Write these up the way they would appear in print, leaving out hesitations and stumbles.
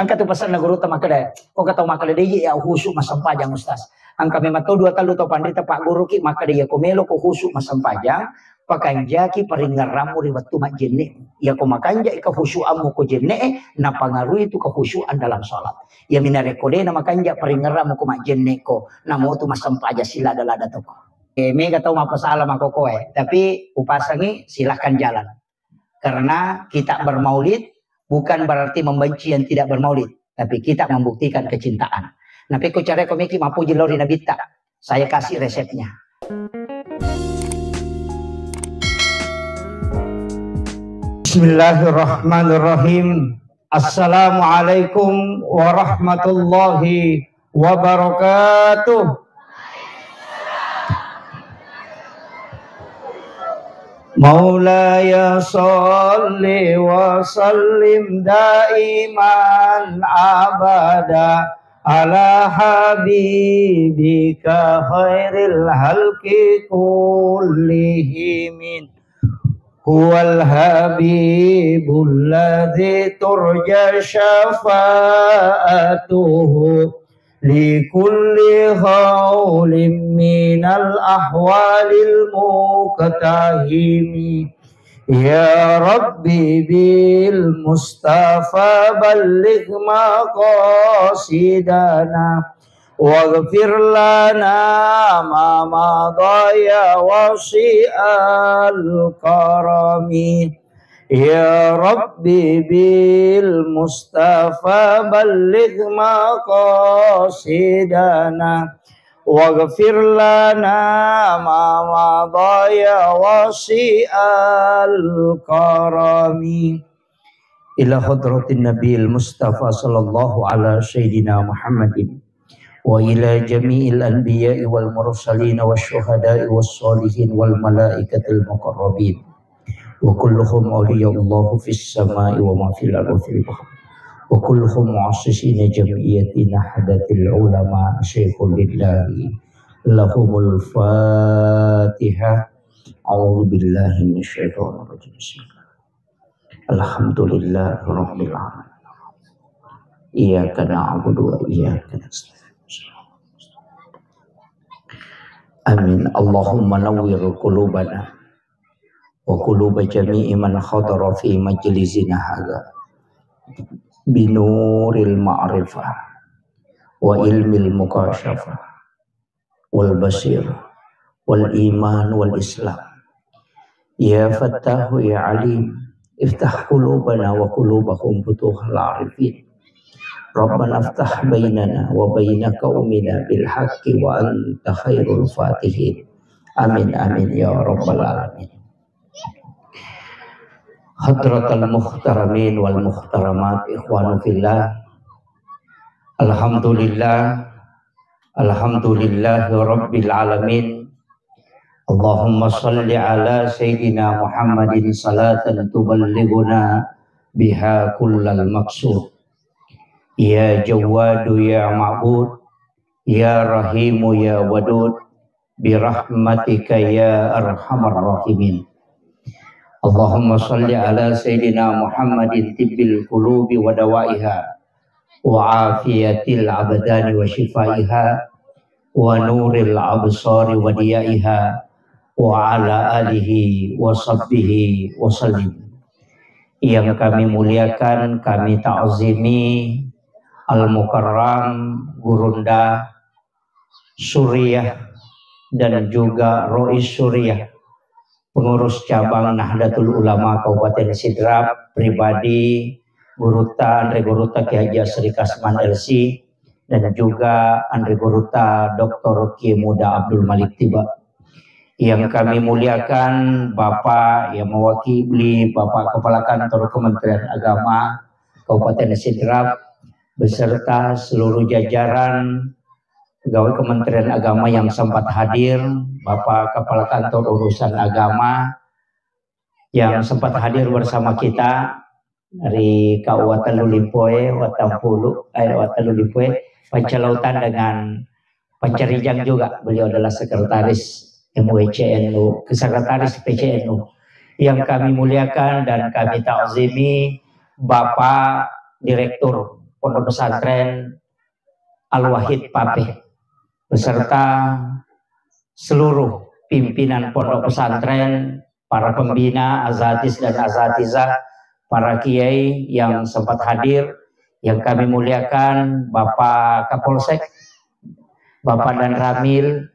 Angka tu pasal na guru ta makada. Ko kataw makada deyi ya husu masampajang ustaz. Angka memang dua talu to pandita pak guru ki makada ya komelo ko husu masampajang. Pakanjaki paringaramu riwatu majenne. Ya ko makanja ika husuamu ko jenne na pangaruhi itu kehusuan dalam salat. Ya minarekode na makanja paringaramu ko majenne ko. Namo tu masampaja sila dalada to ko. Mega tahu apa salah mako koe. Tapi upasangi silahkan jalan. Karena kita bermaulid bukan berarti membenci yang tidak bermaulid. Tapi kita membuktikan kecintaan. Napi ko cara komiki mampu jelori nabita. Saya kasih resepnya. Bismillahirrahmanirrahim. Assalamualaikum warahmatullahi wabarakatuh. Maulaya salli wa sallim daiman abada ala habibika khairil halqi kullihim. Huwal habibul ladzi turja syafa'atuhu likulli khawlim minal ahwalil muqtahimi. Ya Rabbi bil Mustafa balligh maqasidana waghfir lana ma madaya wasi'al karami. Ya Rabbi bil Mustafa balligh maqasidana waghfir lana ma madaya wasi'al karami. Ila hadratin Nabil Mustafa sallallahu ala sayyidina Muhammadin wa ila jami'il anbiya'i wal mursalin wasyuhada'i wassalihin wal malaikatil muqarrabin wa kulluhum awliya'ullahu fis sama'i wa ma fil ardi fil bahr wa kulluhum mu'assisina jam'iyyatina hadatil ulama syekhul lillahi lahumul fatihah. A'udzu billahi minasyaitonir rajim. Alhamdulillahi rabbil alamin. Iyyaka na'budu wa iyyaka nasta'in. Amin. Allahumma nawwir qulubana wa quluba jami'i man khadara fi majlisina hadza binuril ma'rifah wa ilmil mukashafah wal basir wal iman wal islam. Ya Fattahu ya Alim, iftah qulubana wa qulubahum futuhal arifin. Rabbana aftah bainana wa baina qaumina bil haqqi wa anta khairul fatihin. Amin amin ya rabbal alamin. Hadratal muhtaramin wal muhtaramat ikhwanu fillah. Alhamdulillah rabbil alamin. Allahumma salli ala sayyidina Muhammadin salatan tuballighuna biha kullal maqsud. Ya Jawadu ya Ma'bud, ya Rahimu ya Wadud, birahmatika ya Arhamar Rahimin. Allahumma salli ala Sayyidina Muhammadin tibbil qulubi wa dawaiha wa afiyatil abdani wa shifaiha wa nuril absari wa diyaiha wa ala alihi wa sahbihi wa sallim. Yang kami muliakan, kami ta'zimi Al-Mukarram Gurunda Suriah dan juga Rois Suriah, pengurus cabang Nahdlatul Ulama Kabupaten Sidrap, pribadi Guruta Andre Guruta Ki Haji Asri Kasman LC, dan juga Andre Guruta Dr. Ki Muda Abdul Malik Tiba. Yang kami muliakan Bapak yang mewakili Bapak Kepala Kantor Kementerian Agama Kabupaten Sidrap beserta seluruh jajaran pegawai Kementerian Agama yang sempat hadir, Bapak Kepala Kantor Urusan Agama yang sempat hadir bersama kita dari Kabupaten Lulimpoe, Watampulu, Watalulimpoe, Pancalautan dengan Pancarijang juga. Beliau adalah sekretaris MWCNU, sekretaris PCNU. Yang kami muliakan dan kami ta'zimi Bapak Direktur Pondok Pesantren Al-Wahid Papeh beserta seluruh pimpinan pondok pesantren, para pembina, azatis dan azatizah, para kiai yang sempat hadir, yang kami muliakan, Bapak Kapolsek, Bapak Dan Ramil,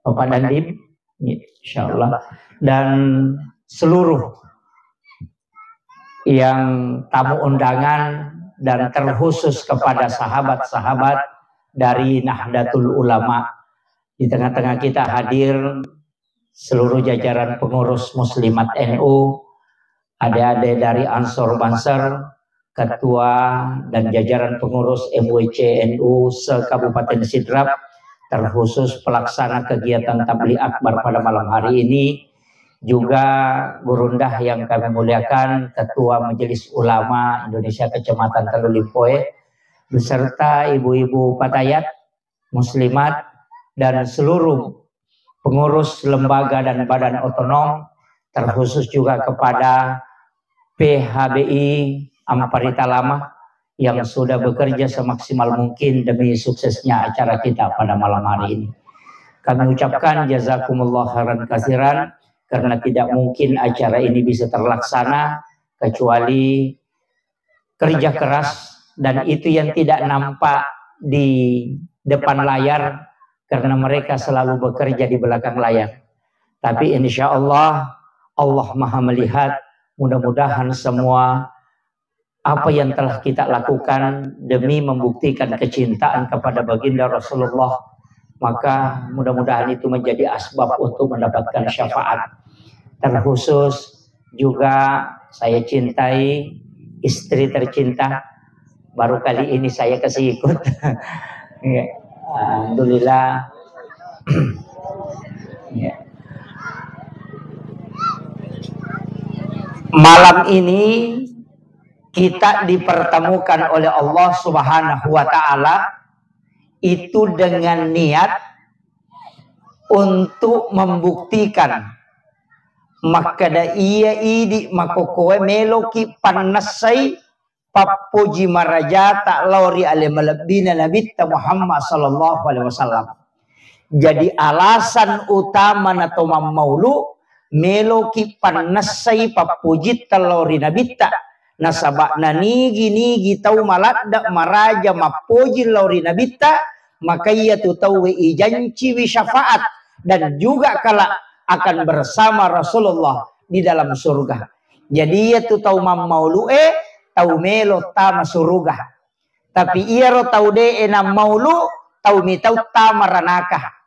Bapak Dandim, insyaallah, dan seluruh yang tamu undangan, dan terkhusus kepada sahabat-sahabat dari Nahdlatul Ulama. Di tengah-tengah kita hadir seluruh jajaran pengurus Muslimat NU, adik-adik dari Ansor Banser, ketua dan jajaran pengurus MWC NU se-Kabupaten Sidrap, terkhusus pelaksana kegiatan Tabligh Akbar pada malam hari ini, juga Gurundah yang kami muliakan, Ketua Majelis Ulama Indonesia Kecamatan Talulimpoe, beserta ibu-ibu Patayat, Muslimat, dan seluruh pengurus lembaga dan badan otonom, terkhusus juga kepada PHBI Amparita Lama yang sudah bekerja semaksimal mungkin demi suksesnya acara kita pada malam hari ini. Kami ucapkan jazakumullah khairan katsiran, karena tidak mungkin acara ini bisa terlaksana kecuali kerja keras, dan itu yang tidak nampak di depan layar karena mereka selalu bekerja di belakang layar. Tapi insya Allah, Allah Maha melihat. Mudah-mudahan semua apa yang telah kita lakukan demi membuktikan kecintaan kepada baginda Rasulullah, maka mudah-mudahan itu menjadi asbab untuk mendapatkan syafaat. Terkhusus juga saya cintai istri tercinta, baru kali ini saya kasih ikut. Alhamdulillah. Malam ini kita dipertemukan oleh Allah Subhanahu wa Ta'ala itu dengan niat untuk membuktikan makada iya idi makokoe meloki panasai papuji maraja tak lauri ale malabina Nabi Muhammad sallallahu alaihi wasallam. Jadi alasan utama nato maulu meloki panasai papuji talauri Nabi ta nasabak nigi tau maladda maraja mapuji lauri Nabi ta, maka ia tu tahu ijanci wi syafaat dan juga kala akan bersama Rasulullah di dalam surga. Jadi ia tu tahu maulu tau melo tama suruga, tapi ia ro tau de enam maulu tau mi tau tama ranaka.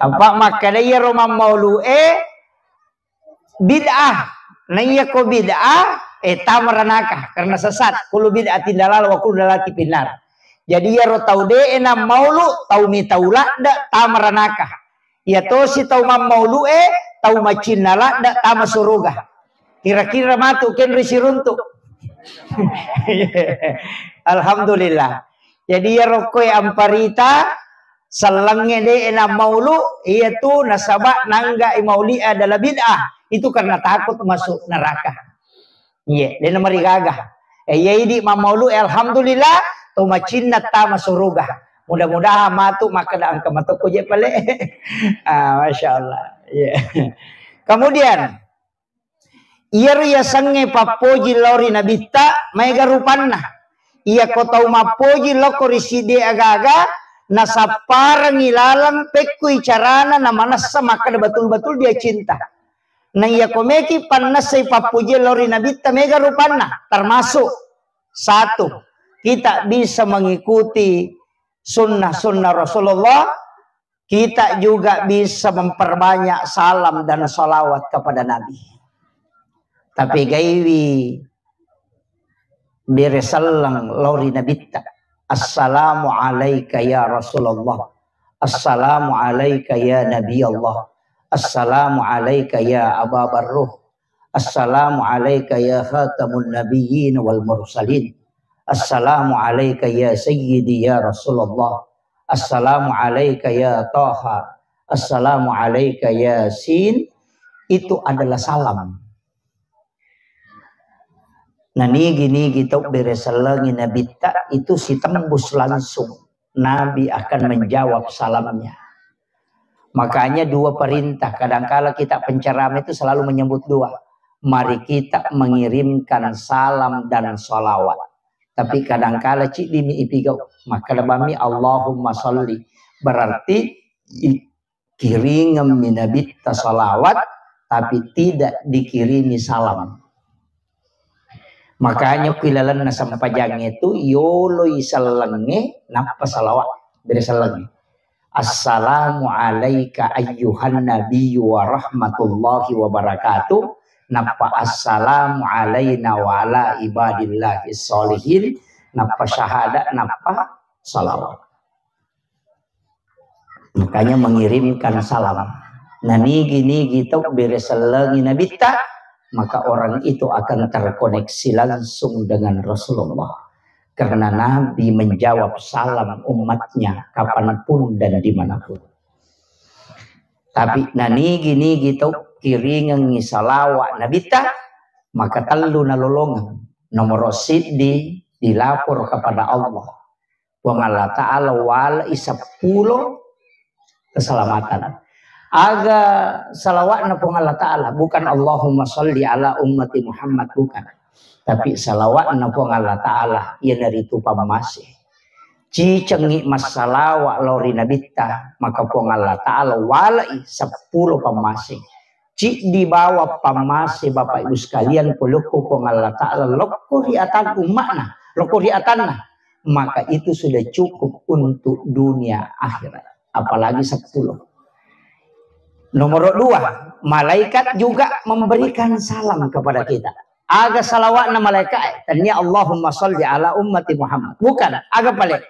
Apa makanya ia ro maulu bid'ah, nah iya ko bid'ah tama ranaka karena sesat. Kulu bid'ah tindalal wa kulu dalati pinar. Jadi ia ro tau de enam maulu tau mi tau lakda tama ranaka. Ia to si tau maulu tau macinala da tama suruga. Kira-kira matu ken risi runtuk. Alhamdulillah. Jadi ya rokoi amparita salangnya de enam maulu ia tu nasabak nangga imauli adalah bid'ah. Itu karena takut masuk neraka. Iya, dia nomor gagah. Ya idi maulu alhamdulillah tau macinna tama suruga. Mudah-mudahan matu maka da angka matu ko je pale. Masya Allah. Yeah. Kemudian ia sange papoji lauri nabita mega rupanna ia kotau mapoji loko riside aga-aga nasaparang ilalang pekui carana namanasa maka betul-betul dia cinta. Nah ia komeki panasai papoji lauri nabita mega rupanna, termasuk satu, kita bisa mengikuti sunnah-sunnah Rasulullah. Kita juga bisa memperbanyak salam dan salawat kepada Nabi. Tapi gaiwi biresallang lauri nabita. Assalamu alayka ya Rasulullah. Assalamu alayka ya Nabi Allah. Assalamu alayka ya Aba Barruh. Assalamu alayka ya khatamun nabiyyin wal mursalin. Assalamu alayka ya sayyidi ya Rasulullah. Assalamu alayka ya Taha. Assalamu alayka ya Sin. Itu adalah salam. Nah gini gitu bereselengi Nabi tak itu si tembus langsung. Nabi akan menjawab salamnya. Makanya dua perintah. Kadangkala kita penceramah itu selalu menyebut dua. Mari kita mengirimkan salam dan salawat. Tapi kadangkala cik dimi ipigau. Maka lebami Allahumma sholli. Berarti kiringem minabita salawat. Tapi tidak dikirimi salam. Makanya kilalan na sampajang itu yoloy salenge napa salawat beresalenge. Assalamu alayka ayyuhan nabiyyu wa rahmatullahi wa barakatuh. Napa assalamu alayna wa ala ibadillahi sholihin. Napa syahada napa salawat. Makanya mengirimkan salam. Nah gini gitu beresalenge nabita. Maka orang itu akan terkoneksi langsung dengan Rasulullah. Karena Nabi menjawab salam umatnya kapanpun dan dimanapun. Tapi nani gini gitu kiringan salawat nabita. Maka telu nalolongan. Nomor siddi dilapor kepada Allah. Wa Allah ta'ala wal isapuluh keselamatan. Aga salawat na pong Allah Ta'ala. Bukan Allahumma sholli ala ummati Muhammad. Bukan. Tapi salawat na pong Allah Ta'ala. Ia dari itu pamasih. Cicengi mas salawat lori nabita. Maka pong Allah Ta'ala walai 10 pamasih. Cik di bawah pamasih Bapak Ibu sekalian. Puluku pong Allah Ta'ala. Loko riatan umakna. Loko riatanna. Maka itu sudah cukup untuk dunia akhirat. Apalagi 10. Nomor 2, malaikat juga memberikan salam kepada kita. Aga salawat na malaikat, tanya Allahumma sholli ala ummati Muhammad. Bukan, aga balik.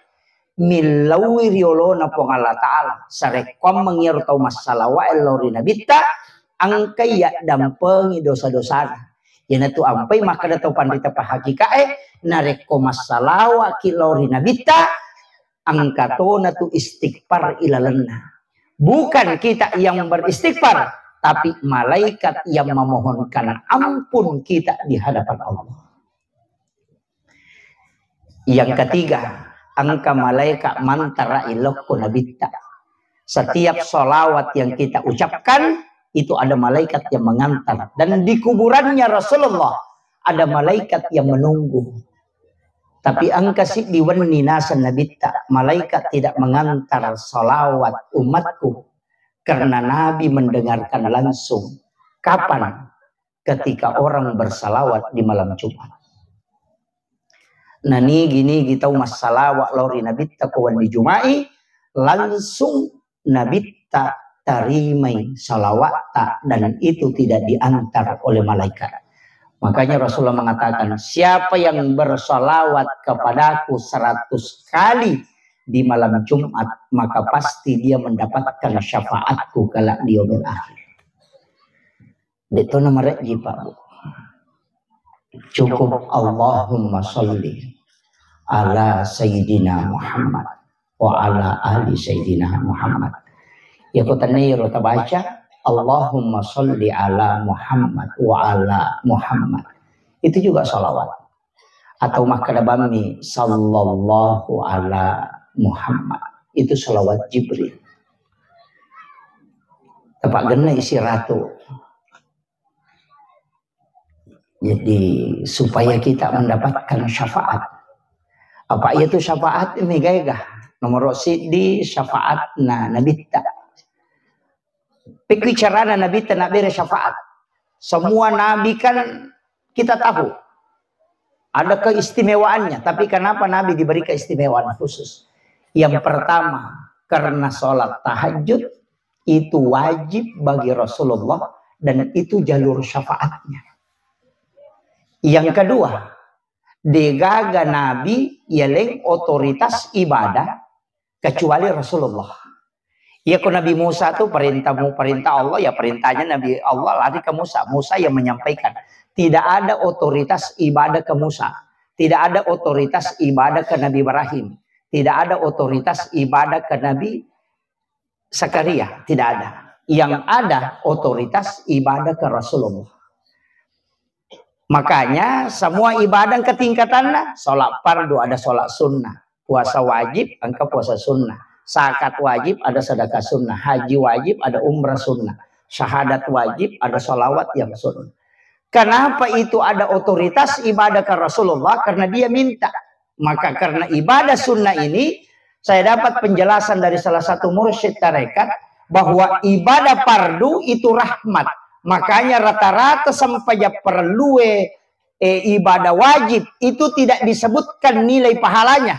Milawi riolo na pong Allah Ta'ala. Sarekom mengirtaw mas salawat lori nabita, ang kaya dampengi dosa-dosa. Yan itu ampay makadataw pandita pahakikae, nareko mas salawat kilori nabita, ang kato na tu istighfar ilalanna. Bukan kita yang beristighfar, tapi malaikat yang memohonkan ampun kita di hadapan Allah. Yang ketiga, angka malaikat mantara ilokku nabita. Setiap solawat yang kita ucapkan, itu ada malaikat yang mengantar. Dan di kuburannya Rasulullah, ada malaikat yang menunggu. Tapi angka si diwanni nasa nabita, malaikat tidak mengantar salawat umatku. Karena Nabi mendengarkan langsung. Kapan? Ketika orang bersalawat di malam Jumat. Nah gini kita mas salawat lori nabita kawan di Jumai. Langsung nabita tarimai salawat dan itu tidak diantar oleh malaikat. Makanya Rasulullah mengatakan, siapa yang bersalawat kepadaku 100 kali di malam Jumat, maka pasti dia mendapatkan syafaatku kala di yaumil akhir. Itu nomor Pak Bu. Cukup Allahumma sholli ala Sayyidina Muhammad wa ala ali Sayyidina Muhammad. Ya kutanay rota baca. Allahumma sholli ala Muhammad wa ala Muhammad. Itu juga salawat. Atau makadabami sallallahu ala Muhammad. Itu salawat Jibril. Tepat gena isi ratu. Jadi supaya kita mendapatkan syafaat. Apa itu syafaat? Ini gaya. Nomor siddi syafaat na nabita. Pikiran Nabi tak beri syafaat. Semua Nabi kan kita tahu ada keistimewaannya. Tapi kenapa Nabi diberi keistimewaan khusus? Yang pertama, karena sholat tahajud itu wajib bagi Rasulullah dan itu jalur syafaatnya. Yang kedua, degaga Nabi yeleng otoritas ibadah kecuali Rasulullah. Ya kalau Nabi Musa itu perintah Allah, ya perintahnya Nabi Allah lari ke Musa. Musa yang menyampaikan. Tidak ada otoritas ibadah ke Musa. Tidak ada otoritas ibadah ke Nabi Ibrahim. Tidak ada otoritas ibadah ke Nabi Zakaria. Tidak ada. Yang ada otoritas ibadah ke Rasulullah. Makanya semua ibadah ketingkatannya, sholat fardu ada sholat sunnah, puasa wajib angka puasa sunnah, zakat wajib ada sedekah sunnah, haji wajib ada umrah sunnah, syahadat wajib ada sholawat yang sunnah. Kenapa itu ada otoritas ibadah ke Rasulullah? Karena dia minta. Maka karena ibadah sunnah ini, saya dapat penjelasan dari salah satu mursyid tarekat bahwa ibadah fardu itu rahmat. Makanya rata-rata sampai perlu ibadah wajib itu tidak disebutkan nilai pahalanya.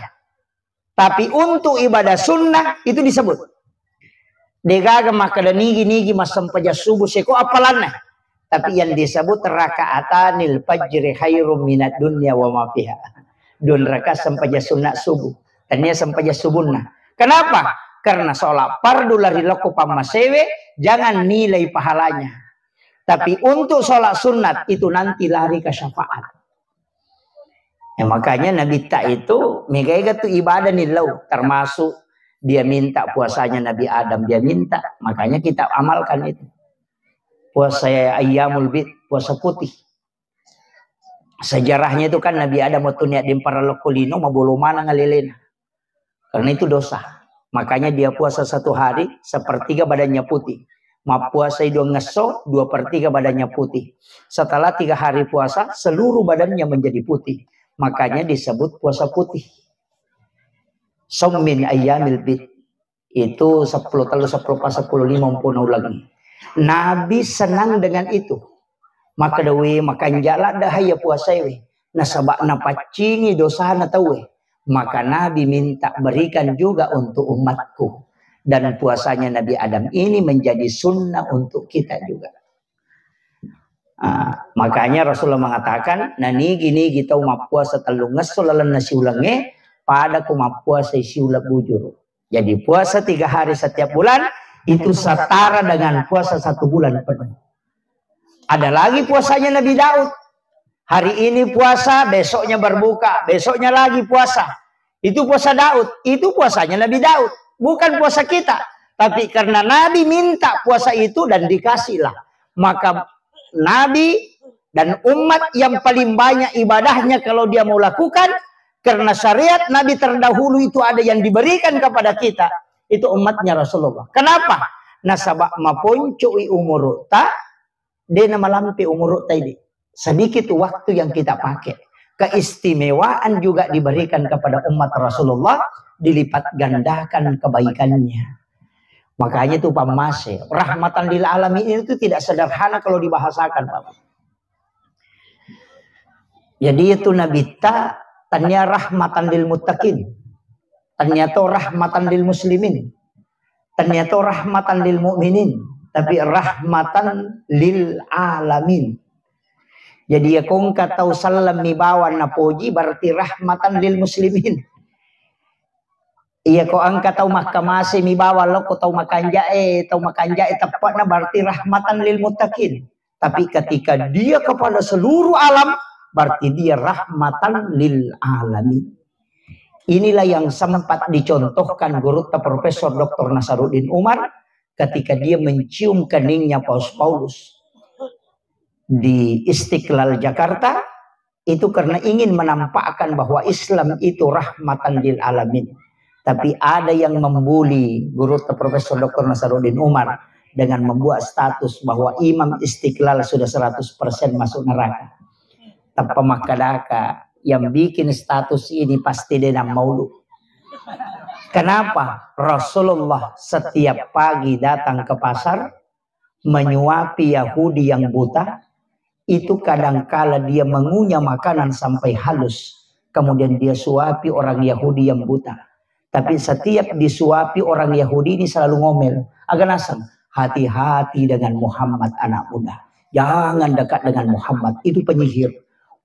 Tapi untuk ibadah sunnah itu disebut. Degaga maka nigi mas sampai subuh seko apalana. Tapi yang disebut raka'atanil fajri khairum minad dunya wa ma fiha. Dun raka sampai sunat subuh. Tanya sampai subuhna. Kenapa? Karena sholat fardu lari loko pamasewe jangan nilai pahalanya. Tapi untuk sholat sunat itu nanti lari ke syafaat. Ya, makanya Nabi tak itu megaiga tu ibadah nilau, termasuk dia minta puasanya Nabi Adam, dia minta. Makanya kita amalkan itu. Puasa ayyamul bid, puasa putih. Sejarahnya itu kan Nabi Adam waktu niat dimpara lokolino mabulu mana ngalilena. Karena itu dosa. Makanya dia puasa 1 hari, 1/3 badannya putih. Ma puasa itu ngeso, 2/3 badannya putih. Setelah 3 hari puasa, seluruh badannya menjadi putih. Makanya disebut puasa putih. Sommin ayyamil bid. Itu 10 talu 10 pas 10 50 lagi. Nabi senang dengan itu. Maka dawe makan jala dah ya puasa we. Nasabak na pacingi dosa na tawe. Maka Nabi minta berikan juga untuk umatku. Dan puasanya Nabi Adam ini menjadi sunnah untuk kita juga. Makanya Rasulullah mengatakan, nani gini kita umat puasa telu ngesolalan nasi ulange pada kumat puasa siula bujur. Jadi puasa 3 hari setiap bulan itu setara dengan puasa 1 bulan penuh. Ada lagi puasanya Nabi Daud. Hari ini puasa, besoknya berbuka, besoknya lagi puasa. Itu puasa Daud, itu puasanya Nabi Daud. Bukan puasa kita. Tapi karena Nabi minta puasa itu dan dikasihlah. Maka Nabi dan umat yang paling banyak ibadahnya kalau dia mau lakukan. Karena syariat Nabi terdahulu itu ada yang diberikan kepada kita. Itu umatnya Rasulullah. Kenapa? Nasabak maponcoi umur tak. Dia nama lampi umur tadi. Sedikit waktu yang kita pakai. Keistimewaan juga diberikan kepada umat Rasulullah. Dilipat gandakan kebaikannya. Makanya itu Pak Mas, rahmatan lil alamin itu tidak sederhana kalau dibahasakan Pak. Jadi itu Nabi tanya rahmatan lil muttaqin. Ternyata rahmatan lil muslimin. Ternyata rahmatan lil mu'minin. Tapi rahmatan lil alamin. Jadi ya kong katau salam mibawan na poji berarti rahmatan lil muslimin. Iya ko angka tau mahkamase mibawa lo ko tau makanjae tepat na berarti rahmatan lil muttaqin. Tapi ketika dia kepada seluruh alam berarti dia rahmatan lil alamin. Inilah yang sempat dicontohkan guru Profesor Dr. Nasaruddin Umar ketika dia mencium keningnya Paulus di Istiqlal Jakarta itu karena ingin menampakkan bahwa Islam itu rahmatan lil alamin. Tapi ada yang membuli guru Profesor Dr. Nasaruddin Umar dengan membuat status bahwa Imam Istiqlal sudah 100% masuk neraka. Tanpa makadaka yang bikin status ini pasti dia maulu. Kenapa? Rasulullah setiap pagi datang ke pasar menyuapi Yahudi yang buta. Itu kadangkala dia mengunyah makanan sampai halus. Kemudian dia suapi orang Yahudi yang buta. Tapi setiap disuapi orang Yahudi ini selalu ngomel. Agak nasam. Hati-hati dengan Muhammad anak muda. Jangan dekat dengan Muhammad. Itu penyihir.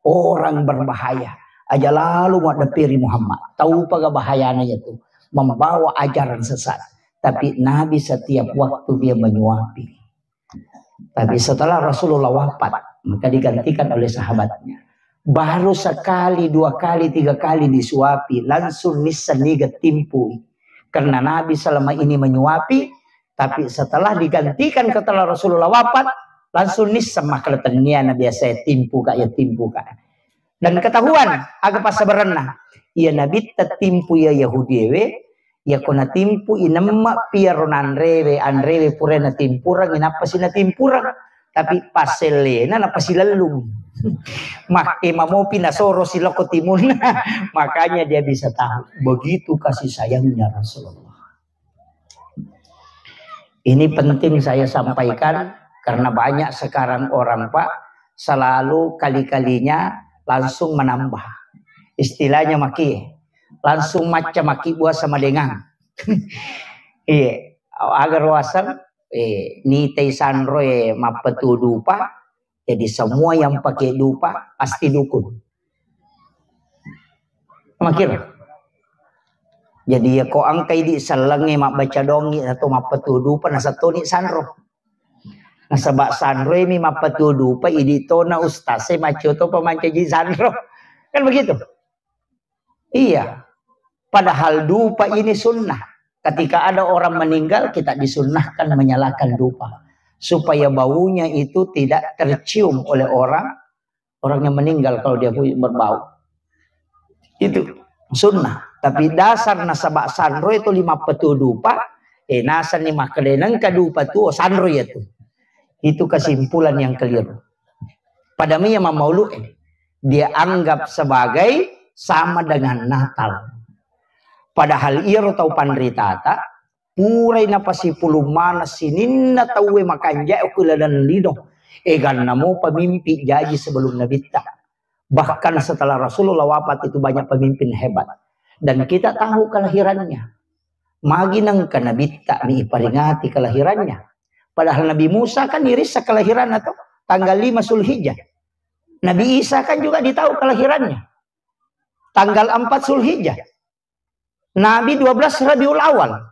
Orang berbahaya. Aja lalu mau depiri Muhammad. Tahu apa bahayanya itu. Membawa ajaran sesat. Tapi Nabi setiap waktu dia menyuapi. Tapi setelah Rasulullah wafat. Maka digantikan oleh sahabatnya. Baru sekali, 2 kali, 3 kali disuapi. Langsung nisaniga timpui. Karena Nabi selama ini menyuapi. Tapi setelah digantikan setelah Rasulullah wafat. langsung nis sama keletania na biasa timpu kak ya timpu kak. Dan ketahuan agak pas berenah. Ia nabi tatimpu ya Yahudi we ya kona timpu inama piaron anrewe purena timpurang inapa sih na timpurang tapi paselena napa si lelum. Mak mau pinasoro si loko timun. Makanya dia bisa tahu begitu kasih sayangnya Rasulullah. Ini penting saya sampaikan karena banyak sekarang orang Pak selalu kali-kalinya langsung menambah. Istilahnya maki langsung macam maki buah sama dengan. Iya, agar wasan ni teisan roe mapetu dupa. Jadi semua yang pakai dupa pasti dukun. Makir. Jadi ya ko angkai di salange mak baca dongi atau mak petudu pa nasa toni sanro. Nasa bak sanro mi mak petudu pa idito na ustase macoto pa mancaji sanro. Kan begitu. Iya. Padahal dupa ini sunnah. Ketika ada orang meninggal kita disunnahkan menyalakan dupa. Supaya baunya itu tidak tercium oleh orang yang meninggal kalau dia berbau. Itu sunnah. Tapi dasar nasabak sanro itu 50 dupa. Nasa ni makalenang kadupa tu sanro itu. Itu kesimpulan yang keliru. Pada yang mamaulu dia anggap sebagai sama dengan Natal. Padahal ia tahu panritata. Puray na pasipulong mana sinin na tawe makanja ukula dan lido. Egan namo pamimpi jaji sebelum nabita. Bahkan setelah Rasulullah wafat itu banyak pemimpin hebat. Dan kita tahu kelahirannya. Maginang ka nabita ni iparingati kelahirannya. Padahal Nabi Musa kan iris sa kelahiran atau tanggal 5 Zulhijjah. Nabi Isa kan juga ditahu kelahirannya. Tanggal 4 Zulhijjah. Nabi 12 Rabiul Awal.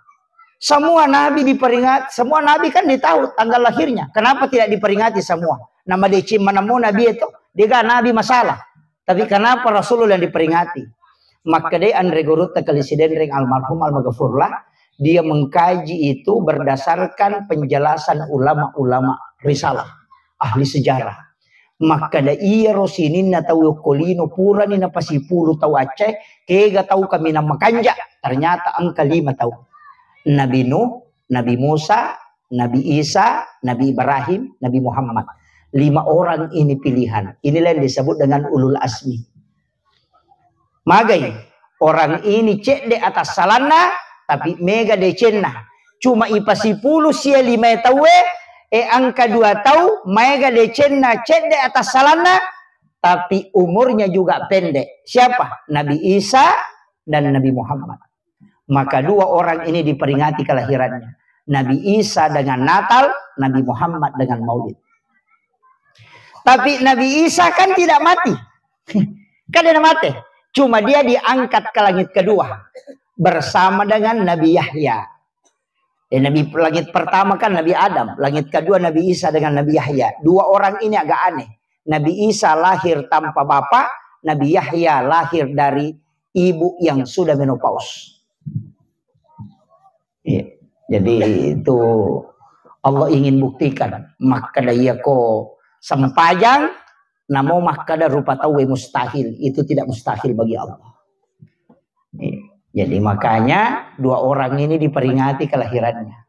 Semua nabi diperingati, semua nabi kan ditahu tanggal lahirnya. Kenapa tidak diperingati semua? Nama decim manamo nabi itu, dia kan nabi masalah. Tapi kenapa Rasulullah yang diperingati? Maka dia Andre Gurut Kalisiden ring almarhum almaghfurlah, dia mengkaji itu berdasarkan penjelasan ulama-ulama risalah, ahli sejarah. Maka da iya rosinin na tahu kolino pura ni na pasipulu tahu Aceh, kega tahu kami na makanja. Ternyata angka 5 tahu. Nabi Nuh, Nabi Musa, Nabi Isa, Nabi Ibrahim, Nabi Muhammad. 5 orang ini pilihan. Inilah yang disebut dengan ulul asmi. Magai, orang ini cek de atas salana, tapi mega de cenna. Cuma ipasipulu sia 5 tawe, angka 2 tahu, mega de cenna cek de atas salana, tapi umurnya juga pendek. Siapa? Nabi Isa dan Nabi Muhammad. Maka 2 orang ini diperingati kelahirannya. Nabi Isa dengan Natal, Nabi Muhammad dengan Maulid. Tapi Nabi Isa kan tidak mati. Kan dia mati. Cuma dia diangkat ke langit kedua. Bersama dengan Nabi Yahya. Nabi langit pertama kan Nabi Adam. Langit kedua Nabi Isa dengan Nabi Yahya. 2 orang ini agak aneh. Nabi Isa lahir tanpa bapak. Nabi Yahya lahir dari ibu yang sudah menopause. Ya, jadi itu Allah ingin buktikan maka daya ko sempajang namo maka da rupa tahu mustahil itu tidak mustahil bagi Allah. Ya, jadi makanya 2 orang ini diperingati kelahirannya.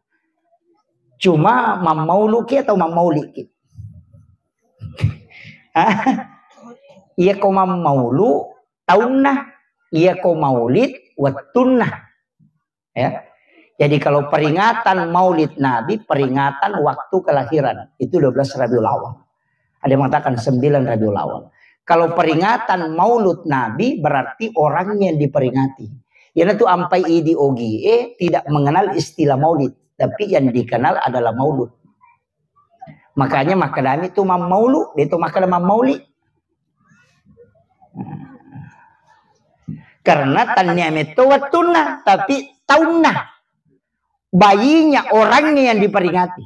Cuma mamauluki atau mamauliki? Iya ko mamaulu taunah, iya ko maulid watunah. Ya. Jadi kalau peringatan maulid Nabi, peringatan waktu kelahiran. Itu 12 Rabiul Awal. Ada yang mengatakan 9 Rabiul Awal. Kalau peringatan maulud Nabi berarti orangnya yang diperingati. Yang itu ampai idi ogie tidak mengenal istilah maulid. Tapi yang dikenal adalah maulud. Makanya makadami itu maulu. Dia itu makadami maulid. Karena tanya metowatuna. Tapi taunah. Bayinya orangnya yang diperingati.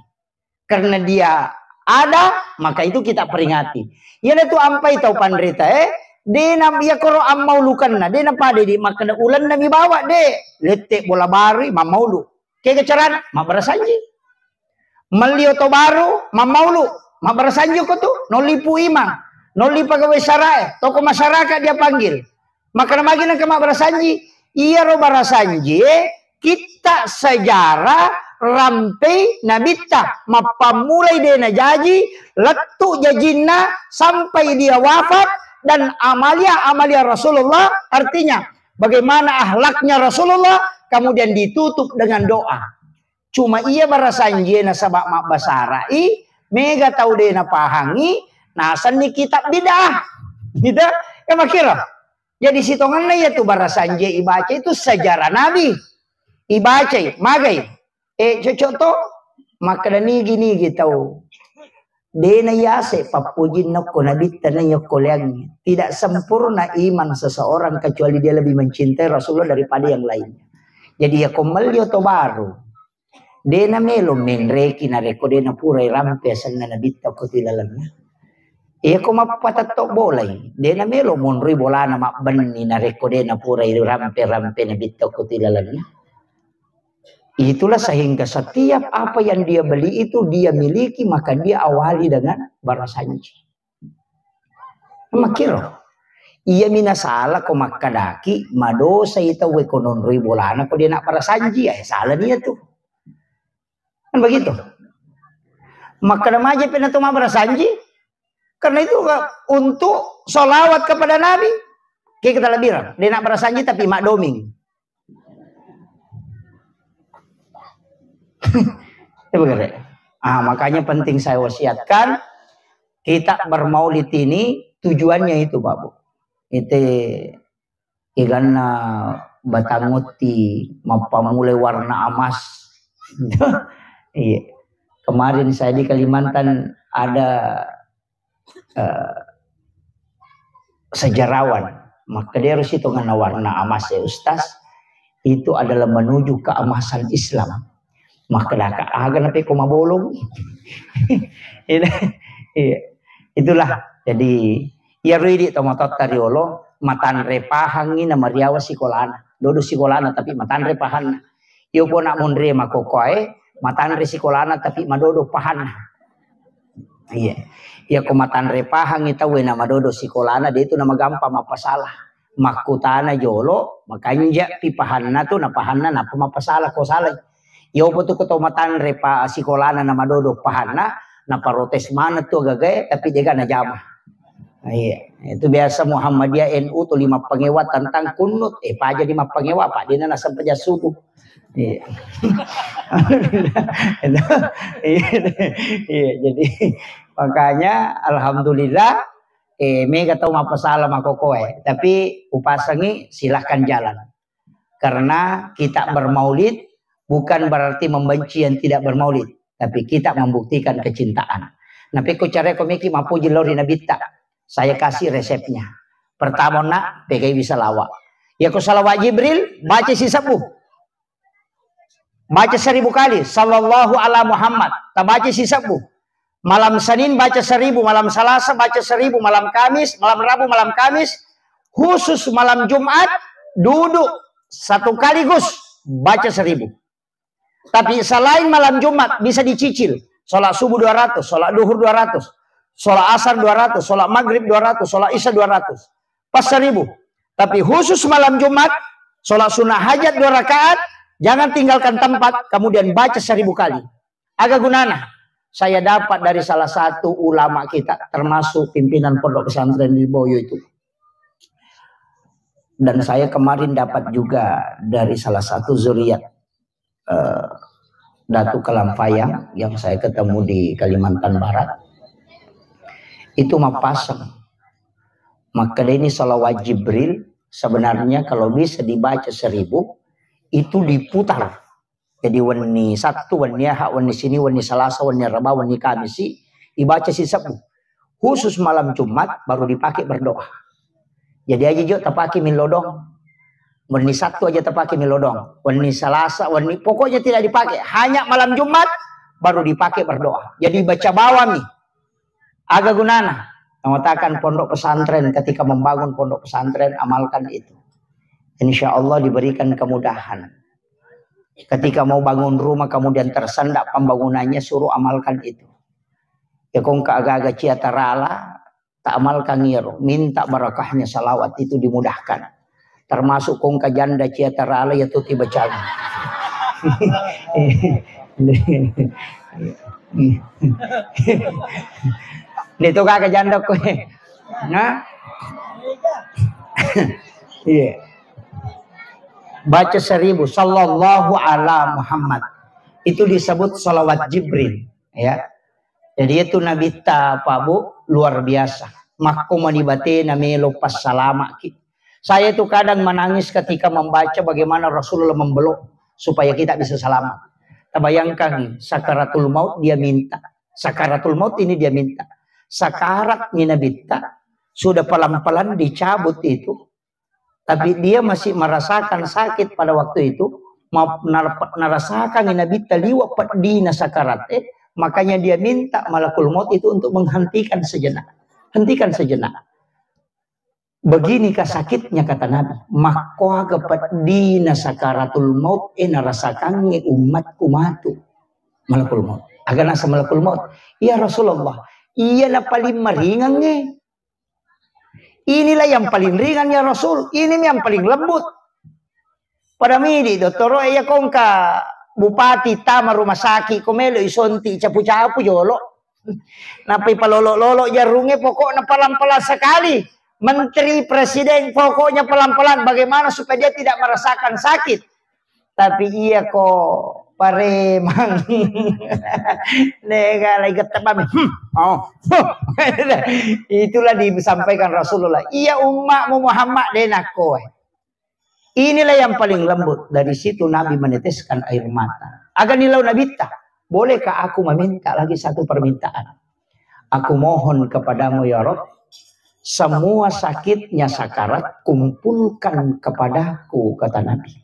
Karena dia ada, maka itu kita peringati. Yan itu ampai tau pandrita de nabi ya koro amaulukan na de napade di maka na ulan na mibawa de lete bola bari mamaulu. Kaya kecaran mabarasanji. Malio to baru mamaulu mak barasanji ko tuh, nolipu imam, noli pegawai sarai, toko masyarakat dia panggil. Maka namagi nang mak barasanji, iya ro barasanji, kita sejarah rampai nabita, mapamulai dia na jaji, letu jajinna sampai dia wafat dan amalia Rasulullah, artinya bagaimana ahlaknya Rasulullah, kemudian ditutup dengan doa. Cuma ia barasanji na sabak mak basarai, mega tahu dia na pahangi, nasan ni kitab bidah. Gitu, ya makira. Jadi sitongan na ya tu barasanji ibaca itu sejarah Nabi. Ibaca, magai. Cocok to, maka dani gini gitu. Dia na yase papujin na ko nabita na yokoleangnya. Tidak sempurna iman seseorang kecuali dia lebih mencintai Rasulullah daripada yang lainnya. Jadi ya komelio to baru. Dena melo menreki na reko dena purai rampe asan na nabita ko tilalannya. Iya ko mapatatok bolay. Dena melo monri bola na makbani na reko dena purai rampe nabita ko tilalannya. Itulah sehingga setiap apa yang dia beli itu dia miliki, maka dia awali dengan barasanji. Makiro. Iya mina salah ko makadaki madosa ita we kononri bola na ko dia nak barasanji ay salah dia tuh. Kan begitu. Maka remaja penatuma barasanji karena itu untuk solawat kepada Nabi. Kayak kita lebih dia nak barasanji tapi mak doming. Makanya penting saya wasiatkan kita bermaulid ini tujuannya itu Pak Bu. Itu igana batanguti mapamulai warna emas. Iya. Kemarin saya di Kalimantan ada sejarawan, maka dia harus hitungan warna emas ya Ustaz. Itu adalah menuju keemasan Islam. Maka dah agak napi koma bolong. Itulah. Jadi ya ridi tomatot tariolo matan repahangi na mariawa sikolana. Dodo sikolana tapi matan repahan. Yo po nak munre makokoy matan resikolana tapi madodo pahan. Iya. Ya ko matan repahang itawe na madodo sikolana dia itu nama gampang mapasalah. Makutana jolo makanya pipahanna tu napahanna napa mapasalah ko salah. Ya po tu ko matan repa sikolana na madodo pahanna napa rotes mana tu gagay tapi dia na jamah. Iya. Itu biasa Muhammadiyah NU tu 5 pengewa tentang kunut. Paja 5 pengewa Pak dia na sampai subuh. Iya. Iya, jadi makanya alhamdulillah mega tahu apa salah makokoe tapi upasangi silahkan jalan karena kita bermaulid bukan berarti membenci yang tidak bermaulid tapi kita membuktikan kecintaan. Napi ko cara ko miki mapuji lori nabita saya kasih resepnya. Pertama nak pegai bisa lawak ya ko salawat Jibril baca si sabu. Baca 1000 kali sallallahu ala Muhammad. Tak baca si sabu. Malam Senin baca 1000, malam Selasa baca 1000, malam Kamis, malam Rabu, malam Kamis. Khusus malam Jumat duduk satu kaligus baca 1000. Tapi selain malam Jumat bisa dicicil. Sholat subuh 200, sholat duhur 200, sholat asar 200, sholat maghrib 200, sholat isya 200. Pas 1000. Tapi khusus malam Jumat sholat sunnah hajat 2 rakaat. Jangan tinggalkan tempat, kemudian baca 1000 kali. Agak gunana. Saya dapat dari salah satu ulama kita, termasuk pimpinan pondok pesantren di Boyo itu. Dan saya kemarin dapat juga dari salah satu zuriat Datu Kalampayang yang saya ketemu di Kalimantan Barat. Itu mapasang. Maka ini salawat Jibril sebenarnya kalau bisa dibaca 1000 itu diputar. Jadi wani Sabtu, wani Ahad, wani sini, wani Selasa, wani Rabu, wani Kamis dibaca si Sabtu. Khusus malam Jumat baru dipakai berdoa. Jadi aja jo tapaki milodong. Wani Sabtu aja tapaki milodong. Wani Selasa, wani pokoknya tidak dipakai. Hanya malam Jumat baru dipakai berdoa. Jadi baca bawah nih. Agak gunana. Mengatakan pondok pesantren ketika membangun pondok pesantren amalkan itu. Insya Allah diberikan kemudahan. Ketika mau bangun rumah kemudian tersendak pembangunannya suruh amalkan itu. Ya kong agak-agak cia tarala, tak amal kangiro, minta barakahnya salawat itu dimudahkan. Termasuk kong janda cia tarala ya tuh tiba cagu. Itu kakak janda ko. Nah. Iya. Baca 1000 sallallahu ala Muhammad. Itu disebut salawat Jibril, ya. Jadi itu Nabi ta Pak Bu luar biasa. Makko manibate namelo pas salama. Saya itu kadang menangis ketika membaca bagaimana Rasulullah membelok supaya kita bisa selamat. Bayangkan sakaratul maut dia minta. Sakaratul maut ini dia minta. Sakarat ni Nabi ta sudah pelan-pelan dicabut itu. Tapi dia masih merasakan sakit pada waktu itu. Narasakan ni Nabi ta liwa padina sakarat. Makanya dia minta malakul maut itu untuk menghentikan sejenak. Hentikan sejenak. Beginikah sakitnya kata Nabi. Maka gapat dina sakaratul maut. Narasakan umatku matu. Malakul maut. Agar nasa malakul maut. Ya Rasulullah. Iya na paling maringan nih. Inilah yang paling ringan ya Rasul. Ini yang paling lembut. Pada midi doktoro ya kongka. Bupati tama rumah sakit komelo isonti capu-capu jolo. Napi palolo-lolo jarungnya pokoknya pelan-pelan sekali. Menteri presiden pokoknya pelan-pelan bagaimana supaya dia tidak merasakan sakit. Tapi iya kok paremang. Nega lagi ketemu. Itulah disampaikan Rasulullah. Iya umatmu Muhammad denako. Inilah yang paling lembut. Dari situ Nabi meneteskan air mata. Agar nilau Nabi tak. Bolehkah aku meminta lagi satu permintaan? Aku mohon kepadamu ya Rabb. Semua sakitnya sakarat kumpulkan kepadaku kata Nabi.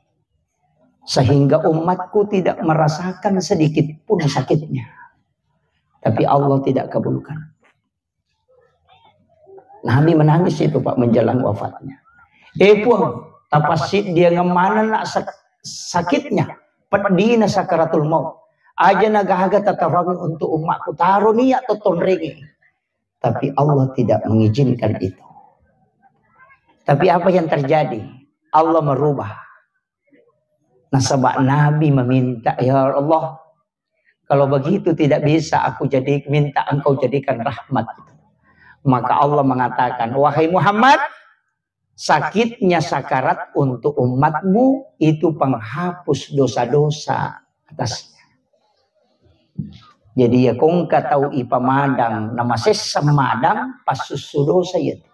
Sehingga umatku tidak merasakan sedikit pun sakitnya. Tapi Allah tidak kabulkan. Nabi menangis itu Pak menjelang wafatnya. Puang. Tapasit dia ngemana nak sakitnya. Padina sakaratul maut. Aja nagahaga tatarangi untuk umatku. Taruh niat toton ringi. Tapi Allah tidak mengizinkan itu. Tapi apa yang terjadi? Allah merubah. Nah sebab Nabi meminta. Ya Allah. Kalau begitu tidak bisa aku minta engkau jadikan rahmat. Maka Allah mengatakan. Wahai Muhammad. Sakitnya sakarat untuk umatmu itu penghapus dosa-dosa atasnya. Jadi ya kongka tahu ipamadang nama sesamadang pasus dosa itu.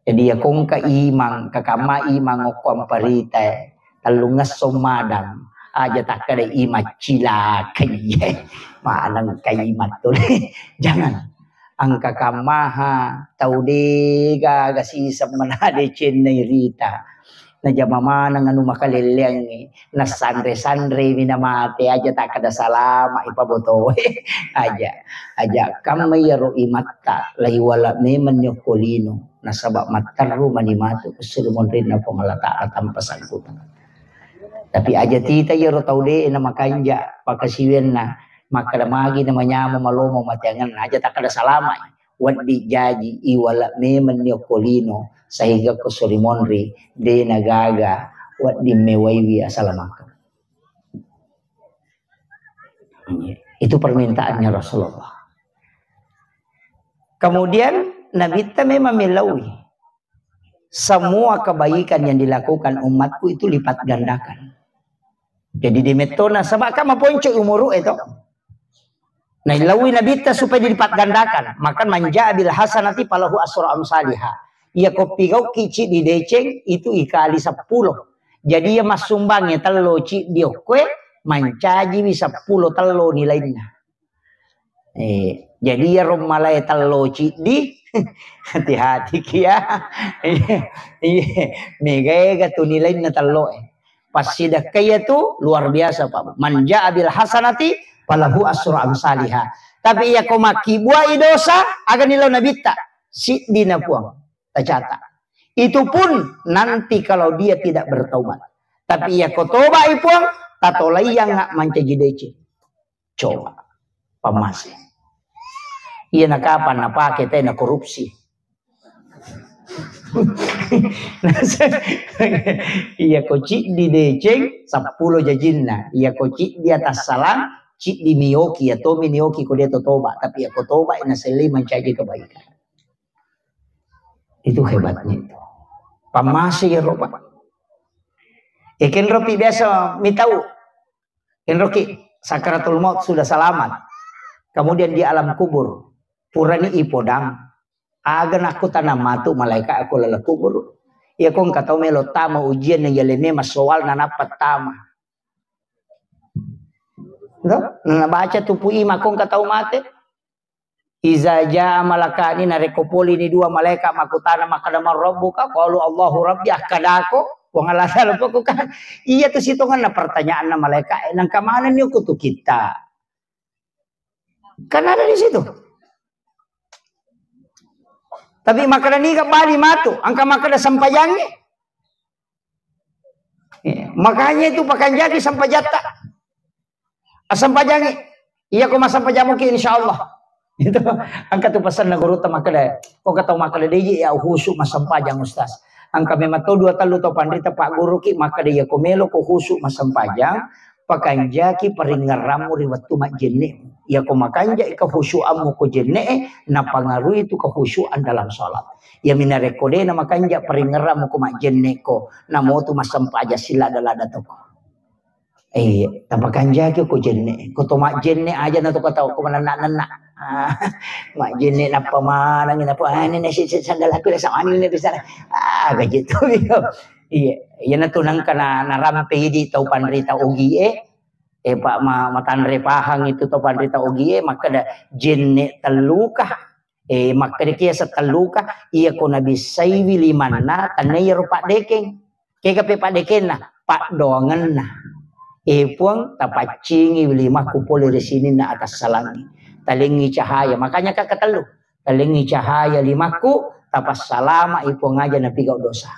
Jadi ya kongka imang kakama imang okom parita talungas somadang aja tak ada imat cila kaye malang kayimat tuh. Jangan. Angka kamaha taudega gasisap manade chenay rita na jamamana nga numakalileng na sandre minamate aja tak kada salama ipaboto aja kamayaro imatta lahiwala meman nyokolino na sabak mataru manimato kusulumon rin na pumalata at pasagutan. Tapi aja tita yaro taude na makanja pakasiwen na makadamagi na manyamo malomo matiangan aja tak ada salama wadi jaji iwala meman nyokolino sehingga kusulimonri de nagaga wadi mewaiwi asalamakan. Itu permintaannya Rasulullah. Kemudian Nabi ta memang melawi semua kebaikan yang dilakukan umatku itu lipat gandakan. Jadi di metona sabak ka maponco umuru itu. Nah, ilawi Nabi ta supaya dilipat gandakan. Maka manja bil hasanati palahu asra amsalihah. Ia kopigau kici di deceng itu ikali 10. Jadi ia mas sumbangnya telo ci dia kue mancaji bisa 10 telo nilainya. Jadi ya romalai telo ci di hati-hati kia. Mega tu nilainya telo. Pas sidak kaya tu luar biasa Pak. Manja bil hasanati palahu asra amsalihah. Tapi ia komaki buai dosa agar nilau nabita si dina puang tercatat. Itu pun nanti kalau dia tidak bertaubat. Tapi ia kotoba ipuang tatolai yang ngak mancaji dece. Coba pamase. Iya na kapan na pakai teh na korupsi. Iya kocik di deceng 10 jajinna. Iya kocik di atas salam, cik di mioki ya tomi nioki ko dia toba, tapi ya ko toba ina seli mencari kebaikan. Itu hebatnya itu. Pamasi ya roba. Ikan ropi biasa mitau. Ikan roki sakaratul maut sudah selamat. Kemudian di alam kubur. Purani ipodang. Agan aku tanam matu malaikat aku lala kubur. Ya kong katau melo tama ujian na yaleme masoal na napatama. No? Nabaca tupu ima kong katau mate. Iza jaa malakani na rekopoli ni dua malaikat makutana makadama rabbuka qalu Allahu rabbi akadako. Wong alasal po kan. Iya tuh situ kan na pertanyaan na malaikat nang kamanan niyo kutu kita. Kan ada di situ. Tapi makada ni ka bali matu, angka makada sampayangi. Ya, makanya itu pakanjaki sampajata. Sampajangi. Iya ko masampajamu ki insyaallah. Itu angka tu pesan na guru ta makada. Ko katau makada deji ya husuk masampajang ustaz. Angka memang to 2 talu to pandita pak guru ki makada ya komelo ko husuk masampajang pakanjaki paringaramu riwatu mak jenne. Ya ko makanja ika khusyu'amu ko jenne na pangaruh itu kekhusyuan dalam salat. Ya minarekode na makanja paringaramu ko mak jenne ko na mo tu masampaja sila dalada to ko. Tapakanja ko jenne ko to mak jenne aja na to kata ko manana. Mak jenne na pamanang na po ani na si sandal aku sa ani na bisa. Gitu. Iya, ya natunang kana narampe di tau pandrita ugi pak matanre pahang itu tau pandrita ugi maka da jenne teluka maka dia sa teluka iya ko nabi saywi limanna tanayro pak dekeng kape pak dekeng na pak dongan na puang tapacingi lima kupol di sini na atas salangi talingi cahaya makanya kakatelu talingi cahaya limaku tapas salama ipuang aja na pigau dosa.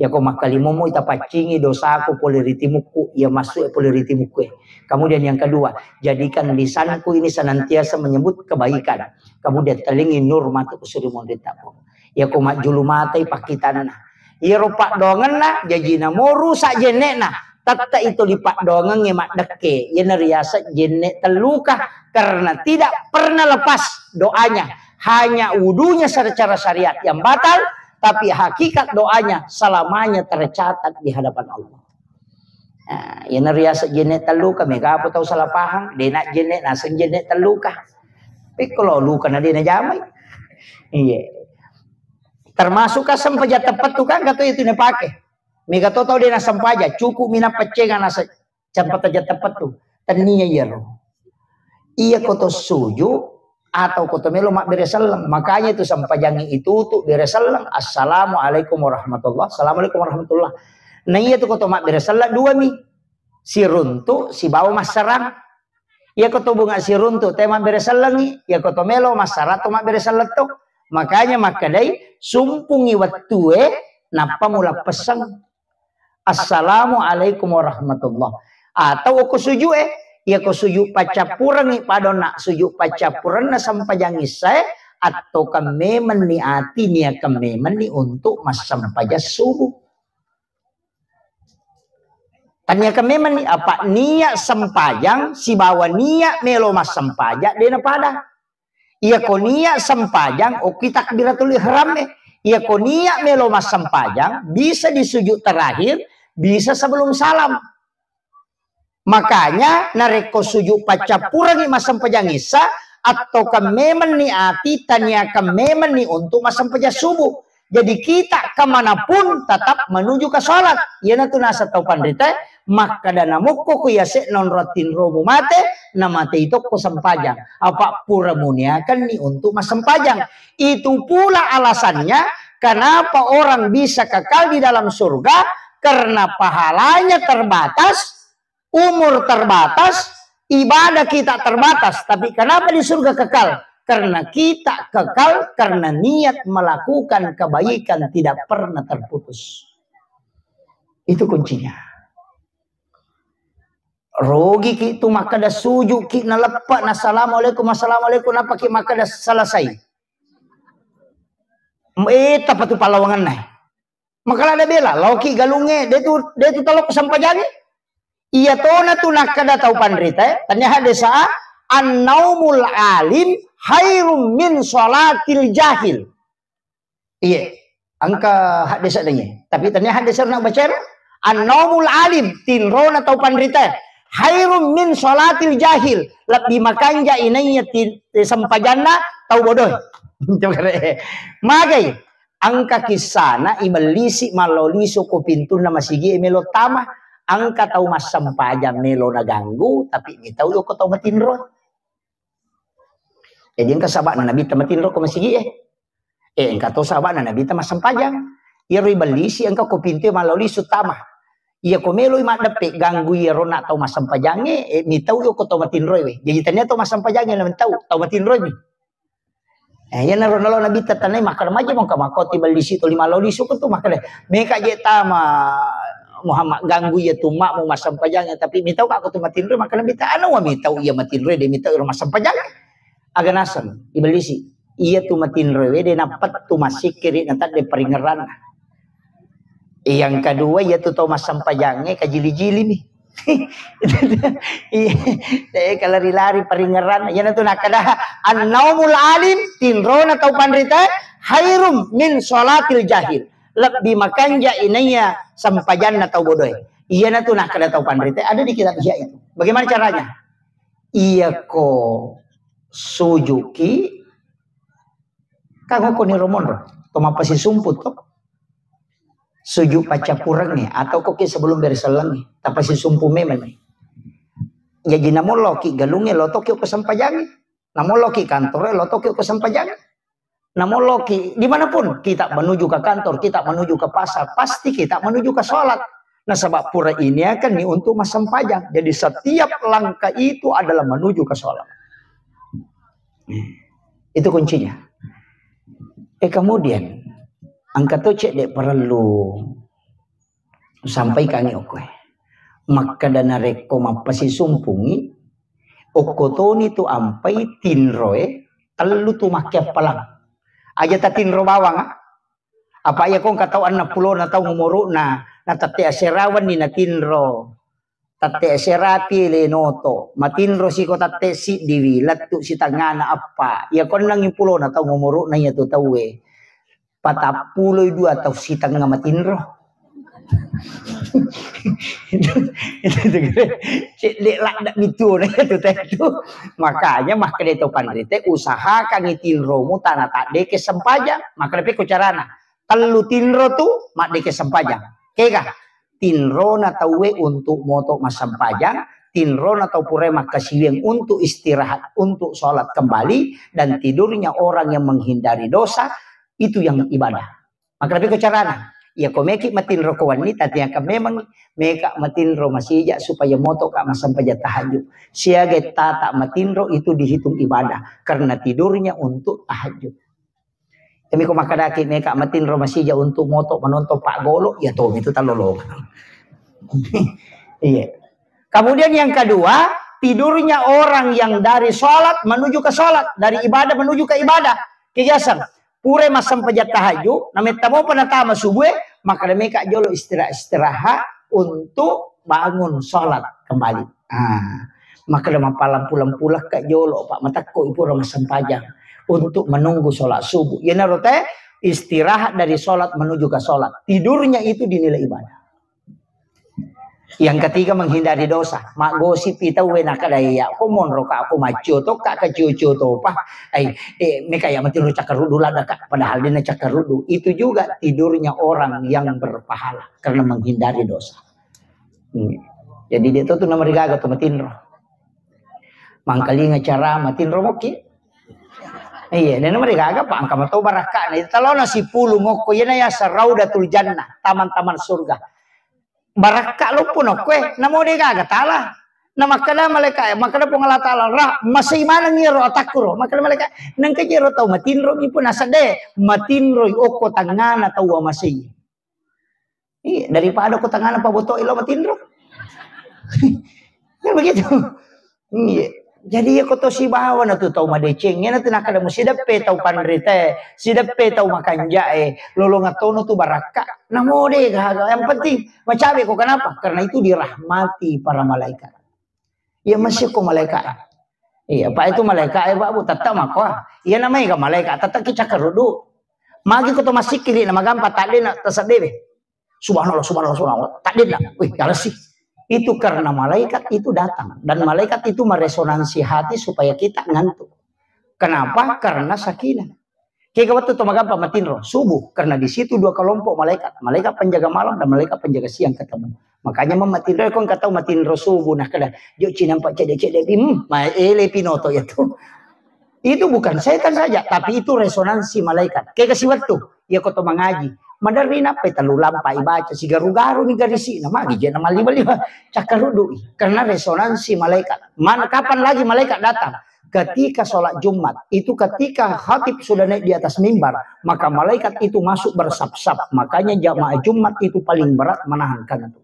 Ya ko makalimumu itapacingi dosaku poliritimuku ya masuk poliritimuku. Kemudian yang kedua, jadikan lisanku ini senantiasa menyebut kebaikan. Kemudian telingi nur mata kusuri mondetaku. Ya ko mak julu matai pakitanna. Ya ropak dongan na jajina mo rusak jenne na. Tatta itu lipak dongan ngemak deke. Ya neriasa jenne terluka karena tidak pernah lepas doanya. Hanya wudunya secara syariat yang batal. Tapi hakikat doanya selamanya tercatat di hadapan Allah. Nah, ya nariasa jenek terluka, mega apa tahu salah paham, dia nak jenek nasen jenek terluka. Tapi kalau luka na dia na jamai. Iya. Termasuk ka sampaja tepat tu kan kata itu ne pakai. Mega tahu dia na sampaja, cukup mina pecengan nasa sampaja tepat tu. Taninya yero. Iya koto suju atau kotomelo mak beresalang makanya itu sampajangi itu tuh beresalang assalamualaikum warahmatullah assalamualaikum warahmatullah nah iya tuh koto mak beresalang dua mi si runtu si bawa mas sarang iya koto bunga si runtu tema beresalang iya koto melo mas sarato mak beresalang tuh makanya makadai sumpungi wattu napa mula pesan assalamualaikum warahmatullah atau aku suju ya ko suju pacapuran padona suju pacapuran na sampajangi saya atau kami meniati nia kami meni untuk mas sampaja subuh. Tanya kami meni apa niat sampajang si bawa niat melo mas sampaja dena pada. Iya ko niat sampajang o kita takbiratul ihram iya ko niat melo mas sampajang bisa di sujud terakhir bisa sebelum salam. Makanya nareko suju pacapuran ni masam pajangisa atau kememen ni ati tanya kememen ni untuk masam paja subuh. Jadi kita kemanapun tetap menuju ke sholat. Ya natu nasa tau pandita maka dana mukko kuyase non rotin robu mate namate itu ko sampajang. Apa pura muniakan ni untuk masam pajang. Itu pula alasannya kenapa orang bisa kekal di dalam surga karena pahalanya terbatas. Umur terbatas, ibadah kita terbatas. Tapi kenapa di surga kekal? Karena kita kekal, karena niat melakukan kebaikan tidak pernah terputus. Itu kuncinya. Rogi ki itu maka dah sujud ki na lepak na assalamualaikum apa ki maka dah selesai. Apa tu palawangan nai. Maka ada bela loki galunge dia tu talok sampajani. Iya tona tu nak kada tahu pandrita tanya hadisa an-naumul alim khairum min sholatil jahil. Iya angka hadis adanya. Tapi tanya hadis nak baca an-naumul alim tinro na tahu pandrita khairum min sholatil jahil. Lebih makanja inainya sampajana tahu bodoh. Magai angka kisana imelisi maloliso ko pintu na masigi melo tama angka tahu mas sampaja melo na ganggu tapi ni tahu yo ko tahu matinro. Jadi angka sabak na nabi matinro ko masigi angka tahu sabak na nabi mas sampaja iro imelisi angka ko pintu maloliso tama. Iya ko melo ima depek ganggu iro na tahu mas sampajange ni tahu yo ko tahu matinro we. Jadi tanya tahu mas sampajange na tahu matinro ni. Yan naroon nalo nabi tatanay makar maji mong kamakoti balisi to lima loliso ko to makar meka je tama Muhammad ganggu ya tuma mo masampajang tapi mitaw ka ako to matinro makar nabi ta ano wa mitaw iya matinro de mitaw iro masampajang aganasan ibalisi iya to matinro we de napat to masikiri nanti de peringeran. Yang kedua ya to masampajang kajili-jili nih. Kalau lari peringeran yan itu nakada an-naumul alim tinro na tau pandrita khairum min sholatil jahil lebih makanja inaya sampajan na tau bodoh. Iya na tu nakada tau pandrita ada di kitab Ihya itu. Bagaimana caranya? Iya ko sujuki kago ko ni romonro toma pasi sumput to sujud paca purangnya atau koki sebelum beres salangi tapi si sumpu memang ya jina mo loki galunge lo tokyo ke sampajangi namo loki kantor lo tokyo ke sampajangi namo loki dimanapun kita menuju ke kantor kita menuju ke pasar pasti kita menuju ke sholat. Nah sebab pura ini akan nih untuk mas sampajang jadi setiap langkah itu adalah menuju ke sholat. Itu kuncinya. Kemudian angka tu cek dek perlu sampai kangi oke. Maka dana reko mapasi sumpungi okotoni tu ampai tinroe telu tu makia palang. Aja ta tinro bawang apa ya kong katau anak pulau na tau ngumuru na tate aserawan ni na tinro. Tate aserati le noto. Matinro si ko tate si diwilat tu si tangana apa. Ya kon nang yung pulau na tau ngumuru na ya tu tawe. 42 atau sitang nga matinro. Makanya maka dito pandrite usaha kang itinro mo tanah tak de kesempajang maka lepe ko carana telu tinro tu mak de kesempajang kega tinro na tawe untuk moto masampajang tinro na tau pure makasiweng untuk istirahat untuk sholat kembali dan tidurnya orang yang menghindari dosa. Itu yang ibadah. Maka lebih ke carana. Ya komeki matinro ke wanita tiang memang meka matinro masih supaya moto ka masampaja tahajud. Siaga tata matinro itu dihitung ibadah karena tidurnya untuk tahajud. Kami ko makadaki meka matinro masih untuk moto menonton Pak Golo ya toh itu talolong. Iya. Kemudian yang kedua, tidurnya orang yang dari sholat menuju ke sholat, dari ibadah menuju ke ibadah. Kijasan. Pure masam pejat tahajud, namanya tamu penatama subuh, maka mereka jolo istirahat untuk bangun sholat kembali. Maka lemah palam pulang ke jolo pak matako ibu ramah sempajang untuk menunggu sholat subuh. Ya narote istirahat dari sholat menuju ke sholat. Tidurnya itu dinilai ibadah. Yang ketiga menghindari dosa. Mak gosip kita wena kadaya. Aku monro ka aku maco to ka cucu to pa. Mereka yang mati lu cakarudu lada kak. Padahal dia cakarudu. Itu juga tidurnya orang yang berpahala karena menghindari dosa. Jadi dia tuh nama rigaga tuh matinro. Mangkali ngacara matinro moki. Iya, dan nama rigaga pa angka mato baraka. Nah, kalau nasi pulu ngoko yana ya saraudatul jannah, taman-taman surga. Baraka lo pun oke, namo de gaga tala. Na makada maleka, makada pongala tala ra masih mana ngiro atakuro. Makada maleka nang kajero tau matinro mi pun asade, matinro oko tangana tau masih. Iya, daripada ko tangana pa boto ilo matinro. Kan begitu. Iya. Jadi ya koto si bawa na tu tau madecengnya na tinaka da musi dape tau panrite, si dape tau makan jae, lolo ngatono tu baraka. Namo deh, yang penting macabe kok kenapa? Karena itu dirahmati para malaikat. Ya masih kok malaikat. Iya, pak itu malaikat babu tetap mako. Iya namanya ka malaikat, tetap kita kerudu. Magi koto masih kiri nama gampa tak na tasab debe. Subhanallah, subhanallah, subhanallah. Tak na. Wih, kalau sih. Itu karena malaikat itu datang. Dan malaikat itu meresonansi hati supaya kita ngantuk. Kenapa? Karena sakinah. Kayak waktu itu magampa matinro, subuh. Karena di situ dua kelompok malaikat. Malaikat penjaga malam dan malaikat penjaga siang ketemu. Makanya matinro, kau nggak tahu matinro subuh. Nah kada, yuk nampak cedek-cedek. Ele pinoto ya tuh. Itu bukan setan saja. Tapi itu resonansi malaikat. Kayak kasih waktu. Ya kau tuh mengaji. Madari napa terlalu lampai baca si garu-garu ni garisi nama gija nama lima cakarudu karena resonansi malaikat. Mana kapan lagi malaikat datang? Ketika sholat Jumat itu ketika khatib sudah naik di atas mimbar maka malaikat itu masuk bersap-sap. Makanya jamaah Jumat itu paling berat menahan kantuk.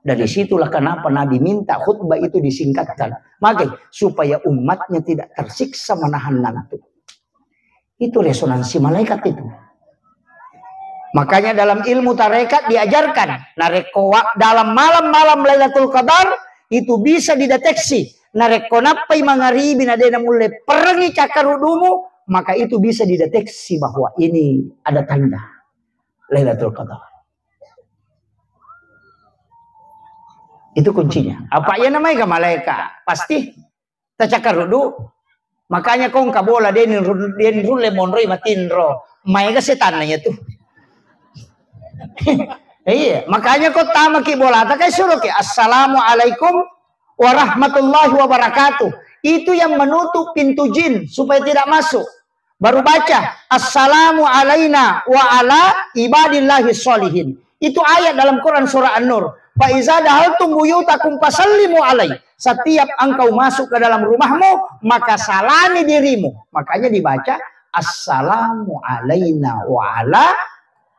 Dari situlah kenapa Nabi minta khutbah itu disingkatkan. Makanya supaya umatnya tidak tersiksa menahan ngantuk. Itu resonansi malaikat itu. Makanya dalam ilmu tarekat diajarkan narekowa dalam malam-malam Lailatul Qadar itu bisa dideteksi nareko napai mangaribi nadena mulai perangi cakarudumu maka itu bisa dideteksi bahwa ini ada tanda Lailatul Qadar. Itu kuncinya. Apa ya namanya malaikat? Pasti tacakarudu. Makanya kau nggak bola den rule monroi matinro. Maiga setannya tuh. Iya, makanya kau tamak bola tak kayak suruh ke assalamualaikum warahmatullahi wabarakatuh. Itu yang menutup pintu jin supaya tidak masuk. Baru baca assalamu alaina wa ala ibadillahi sholihin. Itu ayat dalam Quran surah An-Nur. Fa iza dahaltum buyutakum fasallimu alai. Setiap engkau masuk ke dalam rumahmu maka salami dirimu. Makanya dibaca assalamu alaina wa ala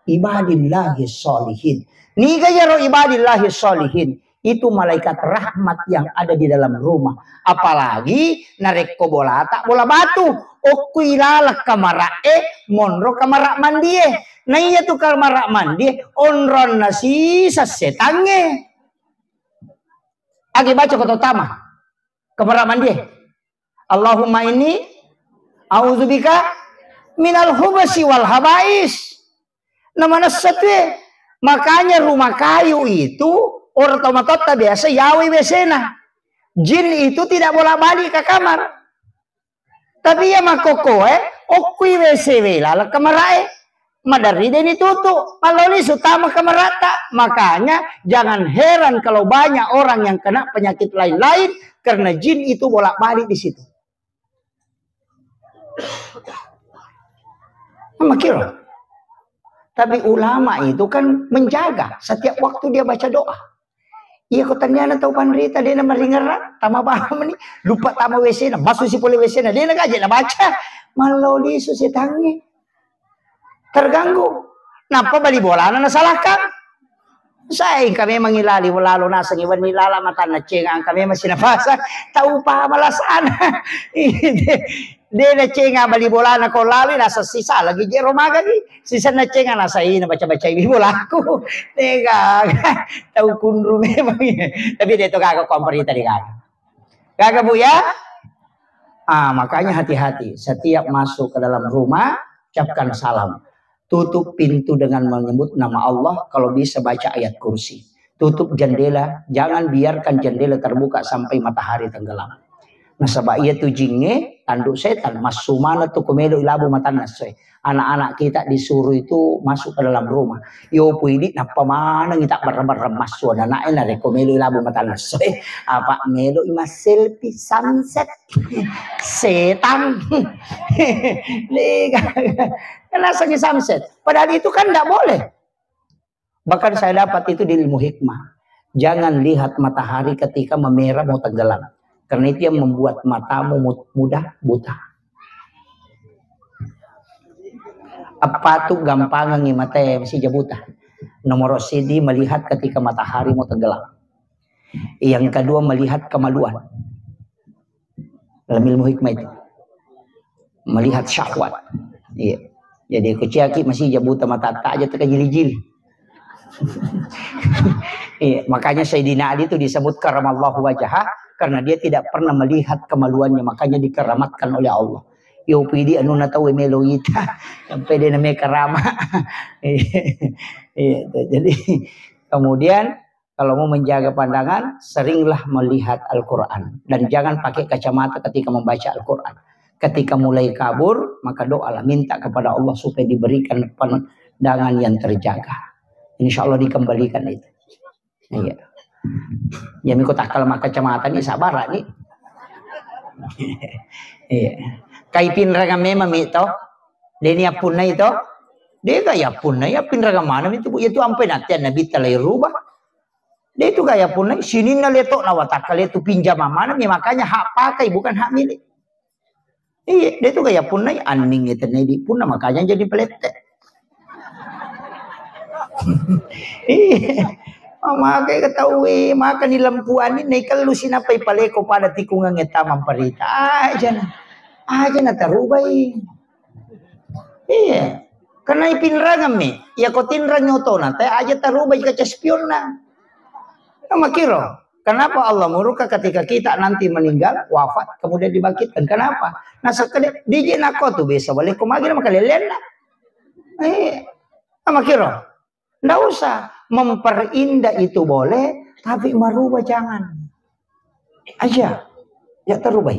ibadillahi sholihin. Ni gayaro ibadillahi sholihin. Itu malaikat rahmat yang ada di dalam rumah. Apalagi nareko bola tak bola batu. Okuilala kamarae monro kamarak mandie. Nah iya tuh kamarak mandie onron nasi sasetange. Agi baca kata utama kamarak mandie. Allahumma ini auzubika minal hubasi wal habais. Namanya setwe. Makanya rumah kayu itu orang tomatota biasa yawi besena. Jin itu tidak boleh balik ke kamar. Tapi ya makoko okui wc wela kamarae. Madari dan ditutup. Maloli sutama kamarata. Makanya jangan heran kalau banyak orang yang kena penyakit lain-lain karena jin itu bolak balik di situ. Makiro. Tapi ulama itu kan menjaga setiap waktu dia baca doa. Iya kau tanya tahu panrita dia nama ringeran, tama paham nih, lupa tama WC na, masuk si poli WC na, dia nak aja na baca, malau di susi tangi, terganggu. Napa bali bola na salahkan? Saya kami mengilali lalu nasa ngiwan nilala mata na cengang kami masih nafasa, tahu pa malasan. Dia na cenga bali bola na ko lalu nasa sisa lagi jero maga ni sisa na cenga nasa ini baca-baca ini bola aku tega tahu kundru memang tapi dia tu kagak komperita di kagak bu ya. Makanya hati-hati setiap masuk ke dalam rumah ucapkan salam, tutup pintu dengan menyebut nama Allah, kalau bisa baca ayat kursi, tutup jendela, jangan biarkan jendela terbuka sampai matahari tenggelam. Nasaba iya tu jinge tanduk setan masumana tu komelo ilabu matan nasoy. Anak-anak kita disuruh itu masuk ke dalam rumah. Yo puidi napa mana kita berremas suana nae na komelo ilabu matan nasoy. Apa melo ima selfie sunset. Setan. Lega. Kenapa sunset? Padahal itu kan tidak boleh. Bahkan saya dapat itu di ilmu hikmah. Jangan lihat matahari ketika memerah mau tenggelam. Karena itu yang membuat matamu mudah buta. Apa tuh gampang ngi mata masih buta. Nomor CD melihat ketika matahari mau tenggelam. Yang kedua melihat kemaluan. Dalam ilmu hikmah itu. Melihat syahwat. Iya. Jadi kuciaki masih jabuta mata tak aja terkejili-jili. Iya, makanya Sayyidina Ali itu disebut karamallahu wajhah karena dia tidak pernah melihat kemaluannya, makanya dikeramatkan oleh Allah. Yo pidi anu na tahu meloita sampai dia namanya karama. Iya, jadi kemudian kalau mau menjaga pandangan, seringlah melihat Al-Quran dan jangan pakai kacamata ketika membaca Al-Quran. Ketika mulai kabur, maka doalah minta kepada Allah supaya diberikan pandangan yang terjaga. Insya Allah dikembalikan itu. Iya. Ya miko takal maka kacamata ni sabar ni. Iya. Kai pinraga memang itu. Deni apun na itu. Dia gaya pun na ya pinraga mana itu itu ampai nanti nabi talai rubah. Dia itu gaya pun na sini na leto na watakal itu pinjam mana makanya hak pakai bukan hak milik. Iya, dia itu gaya pun na aning itu na di pun na makanya jadi pelete. Iya. Maka ketahui maka ni lampuan ni kalau sinapai paleko pada tikungan eta mamparita aja na tarubai. Iya. Karena ipinragam ni, ya ko tinrang nyoto na tay aja tarubai ka spion na. Makiro. Kenapa Allah muruka ketika kita nanti meninggal, wafat, kemudian dibangkitkan? Kenapa? Nah sekali dijin aku tuh bisa balik kumagi na makalelen na. Makiro. Nggak usah memperindah itu boleh, tapi merubah jangan. Aja, ya terubah.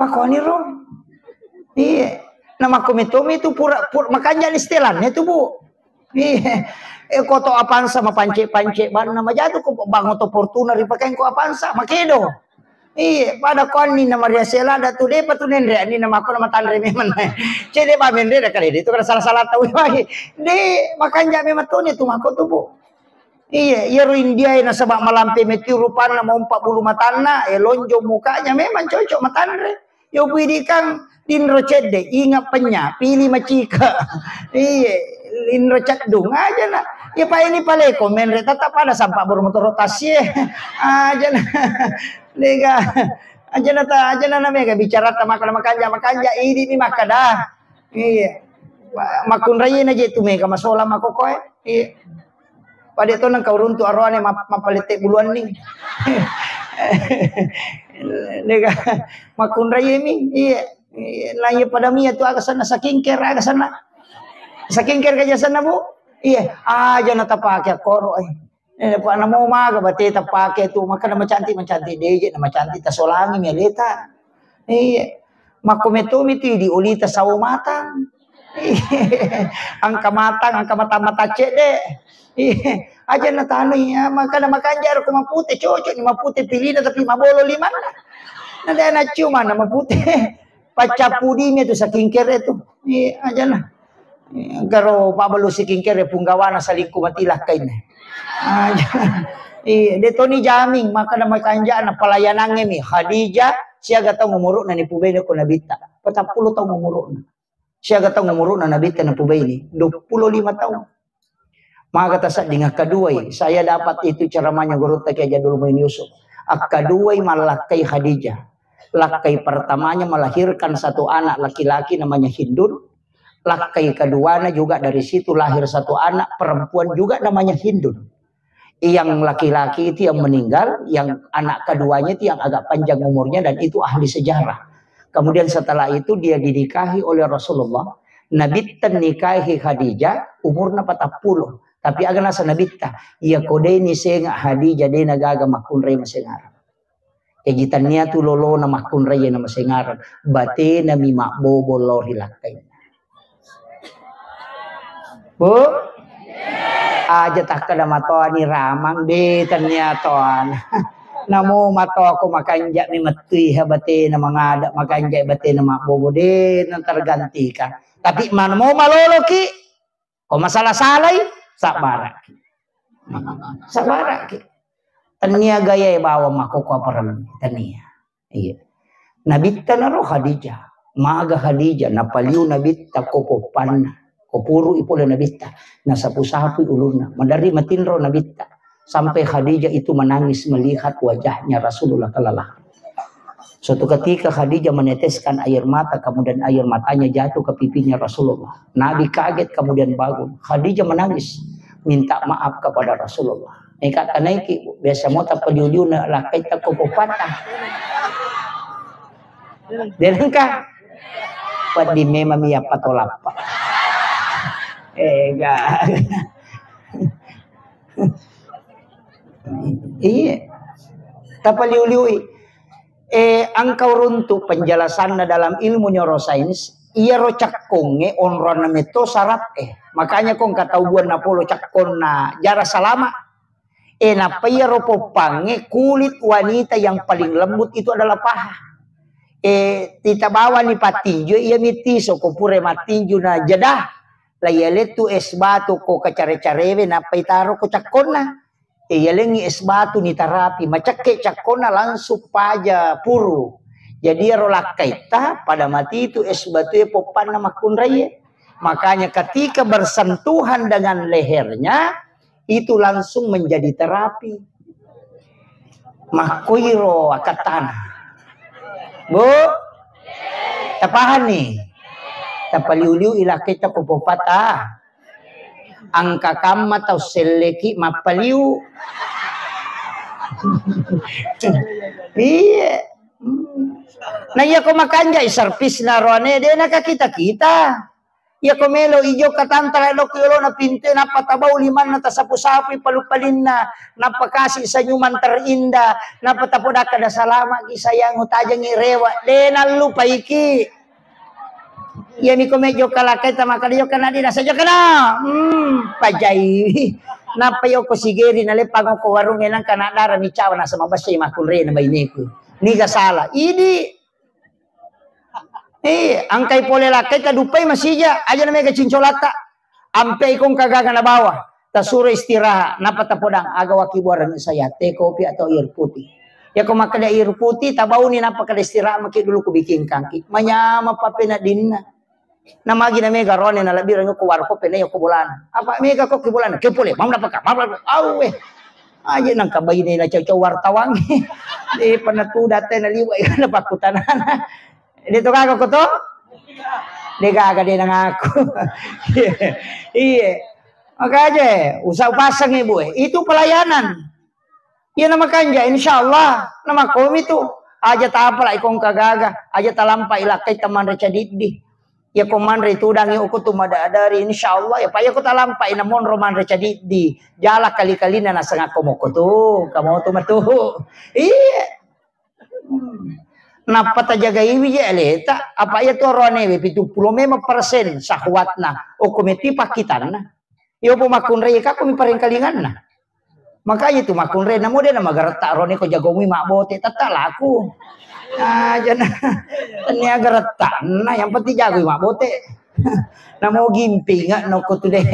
Pak Koni rom, iya. Nama komitumi itu pura makanya istilannya itu bu. Iya. Koto apaan sama pance baru nama jatuh kok bangun to Fortuna dipakai ko apaan sama kedo. Iya, pada koni nama dia selada tuh deh patunen dia ini nama aku nama tandre memang. Cede ba mendre dah kali itu kan salah tahu lagi. Deh makanya memang tuh itu mako tuh bu. Iya, ya India na sebab malampe meti rupana mau 40 matana, lonjo mukanya memang cocok matandre. Yo pidi kang dinro cede ingat penya, pilih macika. Iya, dinro cadung aja na. Ya pak ini pale komen tetap ada sampai bermotor rotasi aja na. Lega aja na namanya bicara makanja ini makada. Iya. Makun rayin aja itu mega masola makokoy. Iya. Pada itu nang kau runtuh arwane mapalete buluan nih. Lega makun rayin ni. Iya. Lagi pada mia tu agak sana sakingker agak sana. Sakingker kaja sana bu. Iya, aja na tapake koro pa na mo maga bate tapake tu maka na macanti deje na macanti ta solangi meleta. Iya. Makumeto miti di ulita sawo matang. Angka mata cede. Iya. Aja na tanay maka na makanjar ko mapute cocok ni mapute pilina tapi mabolo liman na. Nada na cuma na mapute. Pacapudi mi tu saking kere tu. Iya, aja na. Garo pabalo si kingkere punggawana sa lingko matilah kain. Dito ni jaming maka na makanja na palayanan mi Khadijah siya gataw ngumuro na ni Pubay ko nabita. 40 taong ngumuro na. Siya gataw ngumuro na nabita na Pubay ni 25 taon. Mga katasa dengan kedua saya dapat itu ceramahnya guru tak Jadul Muin Yusuf. Kedua malakay Khadijah. Lakai pertamanya melahirkan satu anak laki-laki namanya Hindun. Lakai keduanya juga dari situ lahir satu anak perempuan juga namanya Hindun. Yang laki-laki itu yang meninggal, yang anak keduanya itu yang agak panjang umurnya dan itu ahli sejarah. Kemudian setelah itu dia dinikahi oleh Rasulullah. Nabi nikahi Khadijah umurnya 40. Tapi agak nasa nabita. Ia kode ni senga Khadijah de nagaga makunray masengaran. Egitannya tu lolo na makunray na masengaran. Bate na mi makbobo lor hilakay. Bu, aja tak kada matoan ni ramang de ternyata. Namo mato ako makanja ni matui habate na mangada makanja bate na makbobo de nang terganti ka. Tapi man mo malolo ki. Ko masalah salay sabara ki. Sabara ki. Tania gaya bawa makoko param tania. Iya. Nabitta na ro Khadijah. Maaga Khadijah napaliw nabitta kokopan. Kopuro ipula nabita nasa pusapoy uluna madari matinro nabita Sampai Khadijah itu menangis melihat wajahnya Rasulullah kelelahan. Suatu ketika Khadijah meneteskan air mata, kemudian air matanya jatuh ke pipinya Rasulullah. Nabi kaget kemudian bangun. Khadijah menangis, minta maaf kepada Rasulullah. Kata naiki, biasa mau tak peliu-liu nak lakai tak kopopatan. Dan kah? Padi memang ia patolapa. Enggak. Iya. Tak peliu-liu. Angkau runtuh penjelasannya dalam ilmu neuroscience, ia ro cakkonge onrona meto sarap makanya kong katauan na polo cakkonna jara salama napa ia ro popange kulit wanita yang paling lembut itu adalah paha tita bawa ni patinju ia mitiso ko pure matinju na jadah la ia letu es batu ko kacare-carewe napa itaro ko cakkonna lengi es batu ni tarapi macakke cakkona langsung paja puru jadi rolakaita pada mati itu es batu popan nama kunraya makanya ketika bersentuhan dengan lehernya itu langsung menjadi terapi makuiro akatan bu tapahan nih tapaliuliu ila kita popopata angka kama tau seleki mapaliu iya nah iya ko makanja isarpis na roane de na kita iya ko melo ijo katantara lo kilo na pinte na patabaw liman na tasapu-sapu palupalin na napakasi sa nyuman terinda napatapoda kada salama kisayang utajang irewa de na lupa iki iya mi ko medyo kalakay tamakaliyo kana di nasa kana pajay napayo ko sigeri nalepang ko warung enang kanadara mi cawa na sa mabasay makunre na bainiku ni gasala idi angkay pole lakay kadupay masija aja na mega cincolata ampay kong kagaga na bawah tasuro istiraha napatapodang agawa kibuaran saya teh kopi atau air putih ya ko makada air putih tabaw ni napakada istiraha maki dulu ko bikin kangki manyama papena dinna namagi na mega rone na labiran ko warko peneyo ko bulana apa mega ko kibulan ke pole mam napaka awe aja nang kabay ni na caw wartawang di panatuda tay na liway na pakutanan dito ka ko to di kaga din ang ako iya makanya usah pasang ibu itu pelayanan iya na makanja insyaallah nama kom itu aja tapala ikong kagaga aja talampa ilakay taman recadidi ya koman itu dangi uku tumada dari insyaallah ya paya ko talampa inamon roman recadidi jala kali-kali na nasanga komoko tuh kamu tuh matuh iya napata jaga iwi ya eleta apa ya to rone 75% sahwatna o komiti pakitanna yo po makunre ka kumi parengkalinganna makanya itu makunre na mo de na magarata rone ko jagomi makbote tatalaku jana tanya garata na yang penting jagomi makbote na mo gimpi nga no ko tude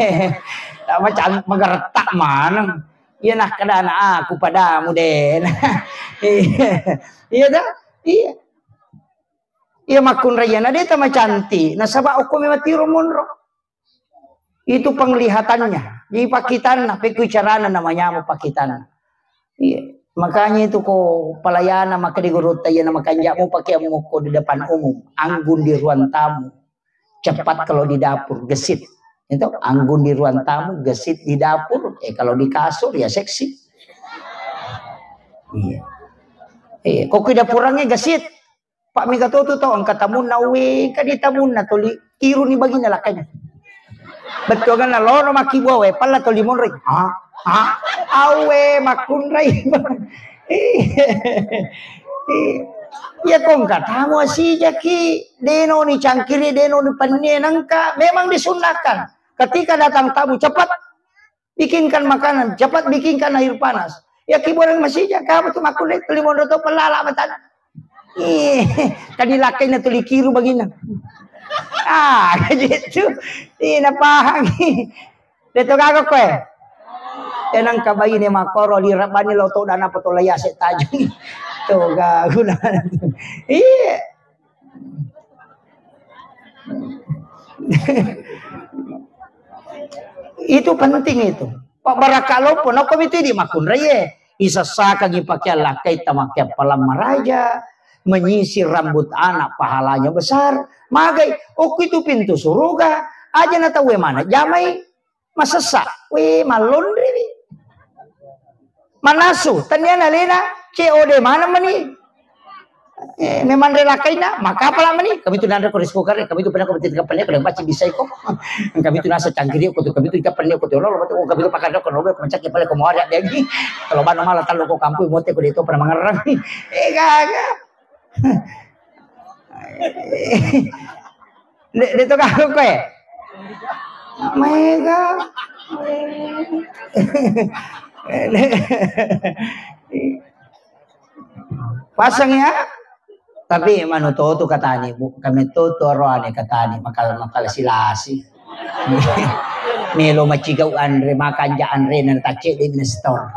macam magarata man iya nah kadana aku padamu den iya dah iya iya makun rayana dia tama cantik nasaba aku mematiro monro itu penglihatannya di pakitan pekucarana namanya mo pakitan iya makanya itu ko palayana maka digurut tayo na makanja mo pakai mo ko di depan umum anggun di ruang tamu cepat kalau di dapur gesit itu anggun di ruang tamu gesit di dapur kalau di kasur ya seksi iya kok di dapurangnya gesit Pak Mika to ang katamun na we kaditamun na tuli kiro ni bagi na lakanya betul kan loro makibo we pala to limon ring awe makunray ya kong katamu si jaki deno ni cangkiri deno ni panenangka memang disunahkan ketika datang tamu cepat bikinkan makanan cepat bikinkan air panas ya kiborang masija kamu tuh makunray to limon to pelala matan tadi lakay na tulikiru bagina gitu napahang dito kako ko tenang kabayin ni makoro li rabani lo to dana patolaya se tajung to gaguna iya itu penting itu Pak barakalo pun ako itu di makun reye. Isa sakang ipakai lakai tamakai palam maraja. Menyisir rambut anak pahalanya besar. Magai, oku itu pintu surga. Aja na tahu mana jamai masesa. Weh malon ri. Manasu, tanyana lena COD mana mani? Memang relakai na, maka apa lama nih? Kami tu nanda koris kokar, kami tu pernah kompetisi kapalnya, kadang baca bisa kok. Kami tu nasa canggiri, kami tu kapalnya, kami tu pakai dok, kami tu mencak kapalnya kau mau ada lagi. Kalau mana malah tahu kau kampung, mote kau itu pernah mengerang. Kagak. Itu kagak kau ya? Mega. Pasangnya. Tapi manuto tu katani, kami tu roane katani, makal silasi. Melo macigau andre makan ja andre nan tace di store.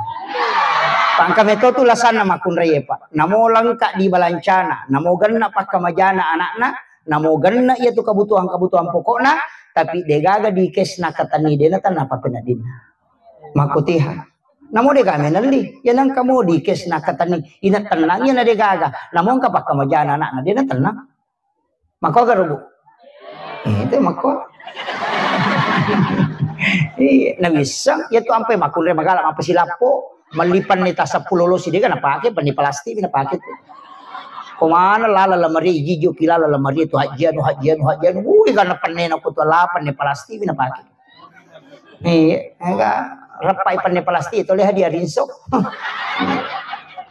Pang kami tu lasana makun reye pak. Namo langka di balancana, namo ganna pak kamajana anakna, namo ganna ia tu kebutuhan pokokna, tapi degaga di kesna katani dena tan apa penadina. Makutiha. Namo de kami nalli, yan ang kamo di kes na katani ina tenang yan na de gaga. Namo ka pa kamajana anak na de na tenang. Mako garubo. Itu mako. Nabisang yato ampe makunre magala apa silapo malipan ni tasa pulolo si de kana pake pani plastik na pake tu. Kumana lala lamari jijo kilala lamari tu hajian. Uy kana panena ko to lapan ni plastik na pake. Enggak rapai panne plastik itu lihat dia rinsok.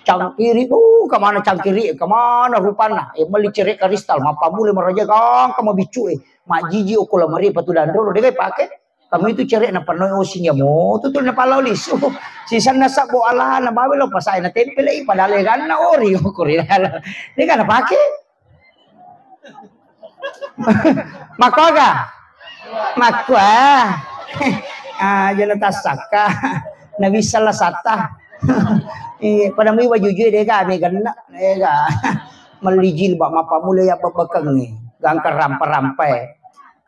Cangkiri kemana cangkiri kemana rupana meli cerik kristal mapa mule meraja kang kamu bicu mak jiji okula mari patu dandoro dia pakai kami itu cerik na panoy osinya mo tutul na palolis sisan na sa bo ala na babelo pasay na tempel padale gan na ori okuri dia kan pakai makoga makwa jangan tasaka nabi salah sata pada mi wajujui dega mi ganna dega melijil bak mapa mulai apa bakang ni gang rampai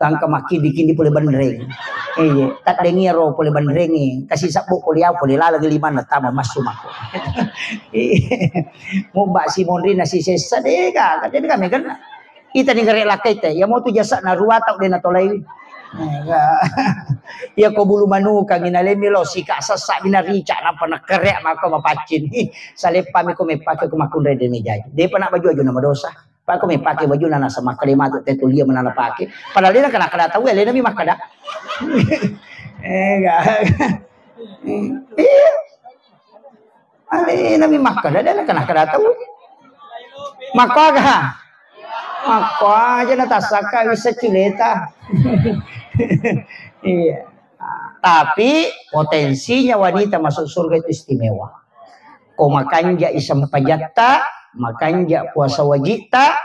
gang kemaki bikin di pole bandreng tak dengi ro pole bandreng kasih sabuk kuliah pole lagi lima tama masuk mako mau bak si mondri nasi sesa dega kadang mi ganna kita ni garek lakai teh ya mau tu jasa na ruata de na tolai ya ko bulu manu kang inalemi lo sika sasak binarica napa nak kerek maka mapacin salepa mi ko mepake ko makun rede ni jay de pa nak baju aju nama dosa pa ko mepake baju nana sama kalimat tu tetulia menana pake padahal dia kana kada tahu ele mi makada ale nami makada dia kana kada tahu makaga maka aja natasaka bisa cileta. Iya. Tapi potensinya wanita masuk surga itu istimewa. Kau makanja isam pajatta, makanja puasa wajibta,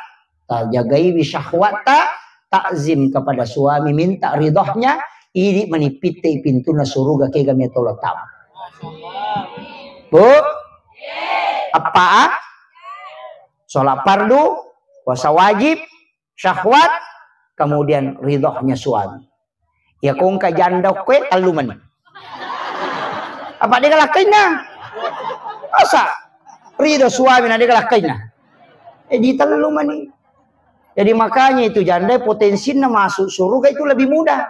tajagai wisahwata, takzim kepada suami, minta ridhonya, ini menipiti pintu na surga ke kami tolotam. Bu? Apa? Sholat fardu, puasa wajib, syahwat, kemudian ridhonya suami. Ya kung kajandok kwe taluman. Apa dia kalakain na? Masa ridho suami na dia kalakain na? Di taluman ni. Jadi makanya itu janda potensinya masuk surga itu lebih mudah.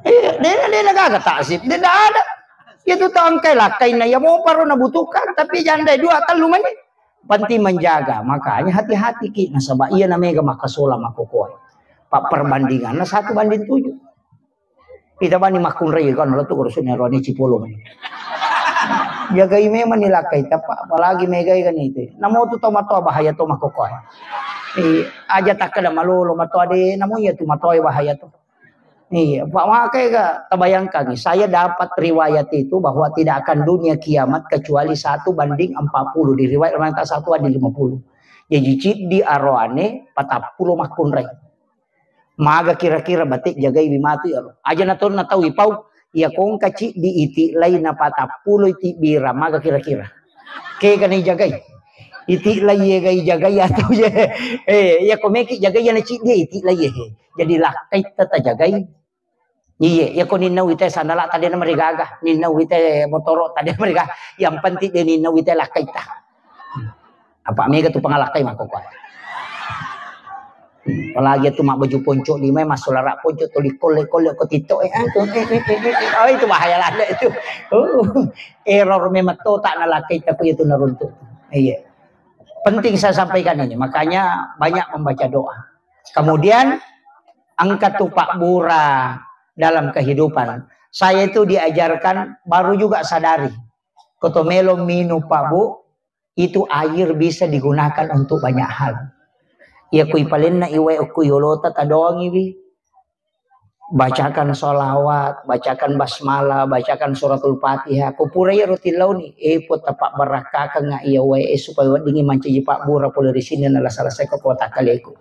Dia nagagak taksib. Dia tidak ada. Itu tangkai lakain na. Ya mau paru nabutuhkan. Tapi janda dua taluman ni. Penting menjaga, makanya hati-hati ki nasabah iya namanya makasola makokoy. Pak perbandingan 1:7. Kita bani makun rey kan lo tuh urusannya roni cipolo man. Jaga ime manilakai pak apalagi megai kan itu. Namo tu tomato bahaya to makokoy. Aja tak kada malolo mato ade namo ya tu matoy bahaya to. Iya, Pak Makai gak terbayangkan nih, saya dapat riwayat itu bahwa tidak akan dunia kiamat kecuali 1:40 di riwayat orang tak 1:50. Jadi di aroane 40 makun rey. Maga kira-kira batik jagai bimati aja natur na tahu ipau ya kong kaci di iti lain na 40 iti bira maga kira-kira. Ke kanai jagai. Iti lagi jagai atau ya komeki jagai na ci dia iti lagi. Jadi lakai tata jagai. Iya, ya ko ninna wite sandala tadi na marigaga, ninna wite motoro tadi na marigaga. Yang penting dia ninna wite lakay ta. Apa mega tu pangalakay mako ko. Apalagi tu mak baju ponco lima masuk larak ponco tu likol ko tito oh itu bahaya lah itu. Error memang to tak nalakay tapi itu naruntuk. Iya. Penting saya sampaikan ini, makanya banyak membaca doa. Kemudian angkat tupak bura dalam kehidupan. Saya itu diajarkan baru juga sadari. Kotomelo minu Pak Bu, itu air bisa digunakan untuk banyak hal. Ya kui palin na iwe kui yolota tadoang iwi. Bacakan sholawat, bacakan basmalah, bacakan suratul fatihah. Kupura ya rutin lau ni. Pot tapak barakah nga iya wae supaya wadingi manci Pak Bura pula di sini nala salah saya ke kota kaliku.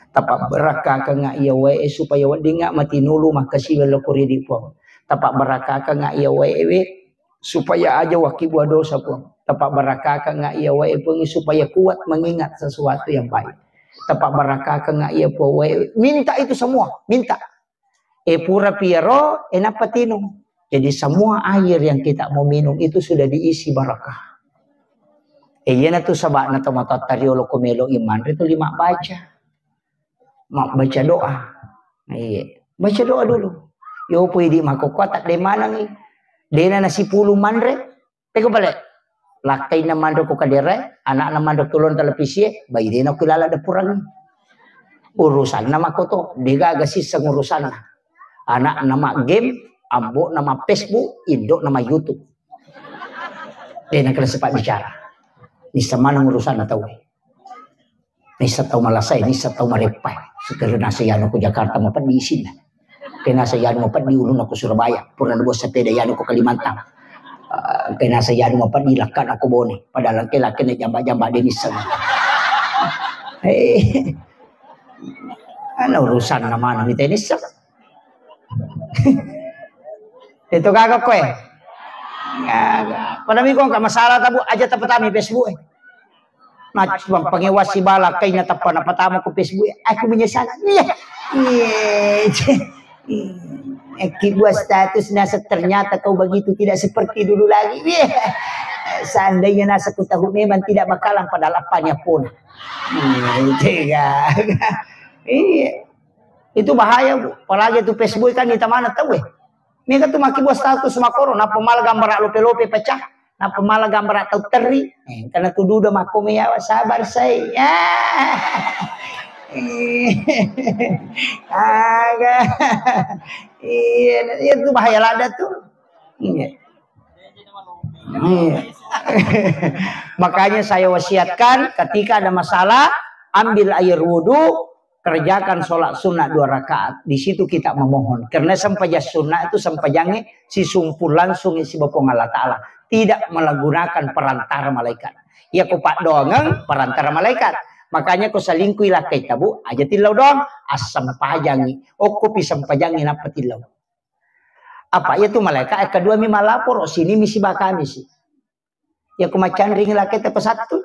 Tapak barakah nga iya wae supaya wadinga mati nulu makasih welo kuridi po. Tapak barakah nga iya wae supaya aja wakibu dosa po. Tapak barakah nga iya wae supaya kuat mengingat sesuatu yang baik. Tapak barakah nga iya po wae. Minta itu semua, minta. Pura piero enapatino. Jadi semua air yang kita mau minum itu sudah diisi barakah. Yana tu sabak na tomato tariolo komelo iman itu 5 baca. Mak baca doa. Iya, baca doa dulu. Yo pwede makukuat de mana ni. Dena na 10 manre. Teko balik. Lakay na mandro ko kadere, anak na mandro tulon televisi, bayi dena kilala de purang. Urusan nama ko to, diga agasis sa urusan na. Anak nama game, ambo nama Facebook, indok nama YouTube. Dia nak kena sempat bicara. Ni sama nang urusan na tahu. Ni sa tahu malasay, ni sa tahu marepai. Sekali nasa yan ako Jakarta mapan di isin. Kaya nasa yan mapan di ulun ako Surabaya. Pura na sa peda yan ako Kalimantan. Kaya nasa yan mapan di lakan ako Bone. Padahal laki-laki na jamba-jamba din isa. Ano urusan naman ang itenis sa? Itu kagak kue. Padahal ko ka masalah tabu aja tapatami Facebook eh. Macam pengewas si bala kay natapa na patama ko Facebook. Aku menyesal. Iya. Buat status nasa ternyata kau begitu tidak seperti dulu lagi. Seandainya nasa ku tahu memang tidak bakalan pada lapanya pun. Iya. Itu bahaya Bu. Apalagi itu Facebook kan di mana tahu Mereka tuh maki buat status makoro. Na pemala gambar lope-lope pecah. Na pemala gambar atau teri. Karena tuh duda mako ya sabar saya. Agak. Iya itu bahaya lada tuh. Iya. Makanya saya wasiatkan ketika ada masalah ambil air wudhu. Kerjakan sholat sunnah 2 rakaat. Di situ kita memohon. Karena sampaja sunnah itu sampajangnya si sumpul langsung isi bapong Allah Ta'ala. Tidak menggunakan perantara malaikat. Ya ku pak doang perantara malaikat. Makanya ku salingkui lah kay tabu. Aja tilaw doang. Asam pajangi. O ku pisam pajangi napa tilaw. Apa ya tu malaikat. Kedua mi malapor. O sini misi baka misi. Ya ku macan ring lah kay satu.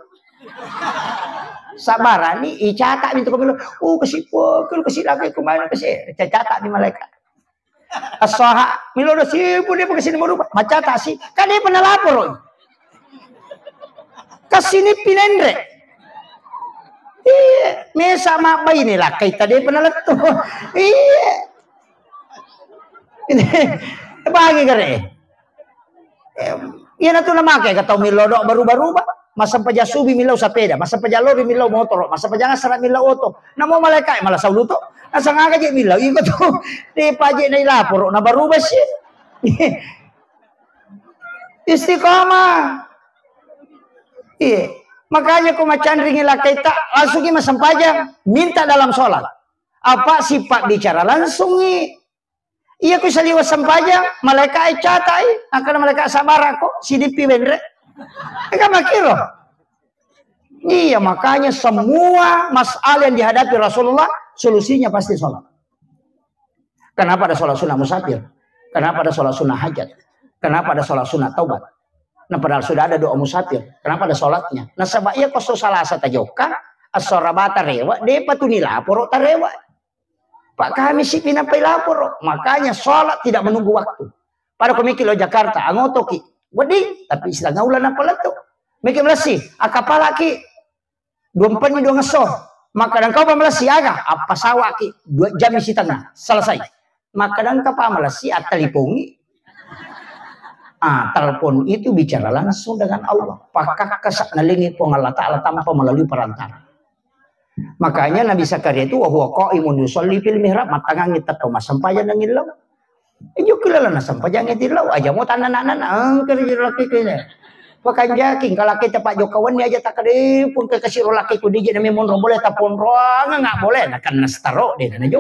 Sabaran ni icatak minta kami kasih pokok kasih lagi kemana kasih cacat ni malaikat asaha milo dah siapa dia kasih nomor macam tak sih kan dia pernah lapor kasih ni pinendre iya mesa mak bayi ni lah kita dia pernah letup iya bagi kare iya na tu nama kayak kata milo dok baru-baru bah masa pajasubi milau sepeda, masa pajalori milau motor, masa pajangan serat milau oto. Namo malaikat malah saulu to. Asa nga kaje milau iko to. Di paje na ilapor na barubas siya. Istiqamah. Iya. Makanya kung macandring ilakay ta, langsung masampajang, minta dalam sholat. Apa sifat bicara langsung ni. Iya ko saliwas sampajang, malaikat catai, akan malaikat sabar ako, sidipi benre. Enggak makiro. Iya makanya semua masalah yang dihadapi Rasulullah solusinya pasti sholat. Kenapa ada sholat sunnah musafir? Kenapa ada sholat sunnah hajat? Kenapa ada sholat sunnah taubat? Nah padahal sudah ada doa musafir. Kenapa ada sholatnya? Nah sebabnya kosto salah satu joka asorabata rewa de patunila poro tarewa. Pak kami sih pinapai lapor. Makanya sholat tidak menunggu waktu. Pada kami kilo Jakarta, angoto ki. Wedi, tapi istilah ngaulan apa leto. Mikir melasi, akapala ki. 24 dua ngeso. Maka dan kau pamelasi aga, apa sawah ki. 2 jam isi tengah, selesai. Maka dan kau pamelasi atalipungi. Telepon itu bicara langsung dengan Allah. Pakak kesak nalingi pun Allah Ta'ala tanpa melalui perantara. Makanya Nabi Zakaria itu wahwa qaimun yusolli fil mihrab matangang itatau masampayan ng ilaw. Iyo kilala na sampayan ng ilaw. Aja mo tanan-nanan ang laki kanya. Pakan jaking kalau kita Pak Jokawan ni aja tak kade pun ke kasiro laki ko di na memon boleh tapon roang nga boleh na kan nastaro din na jo.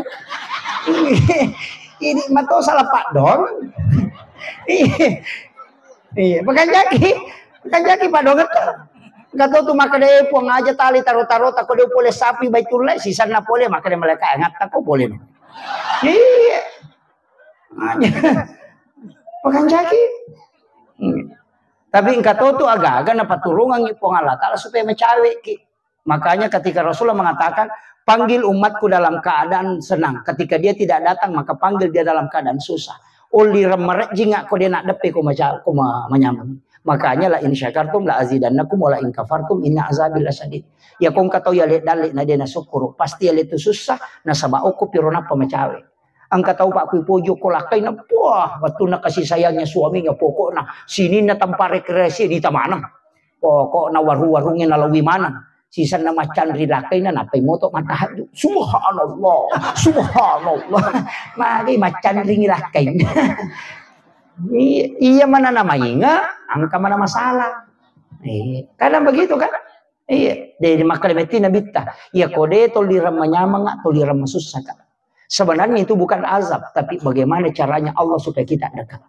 Ini mato salah Pak dong. Iya, pakan jaki Pak dong itu. Gato tu maka dia puang aja tali taruh-taruh tak dia boleh sapi baitullah sisa na boleh maka dia mereka ingat tak boleh. Iya. Pakan jaki. Tapi engkau tahu tu agak-agak na patulungan ni puang Allah Ta'ala supaya mencawe ki. Makanya ketika Rasulullah mengatakan panggil umatku dalam keadaan senang, ketika dia tidak datang maka panggil dia dalam keadaan susah. Uli remerek jingak ko dia nak depe ko menyambung. Makanya la in syakartum la azidannakum wa la in kafartum inna azabil lasadid. Ya kung kataw ya dalik na dia nasukuro pasti ya itu susah na sabao ko pero na pamacawe. Ang kataw pa ko pojo ko lakay na wah waktu na kasih sayangnya suaminya pokok na sini na tempat rekreasi di tamanam. Pokok na waru-warungin na lawimanan. Sisa na macan rilakay na napay moto matahad. Subhanallah. Subhanallah. Mari macan rilakay. Iya mana namanya enggak, angka mana masalah. Kadang begitu kan? Iya, dari makalimatina bitta. Ya kode toliram menyamang, toliram susah kan. Sebenarnya itu bukan azab, tapi bagaimana caranya Allah supaya kita dekat.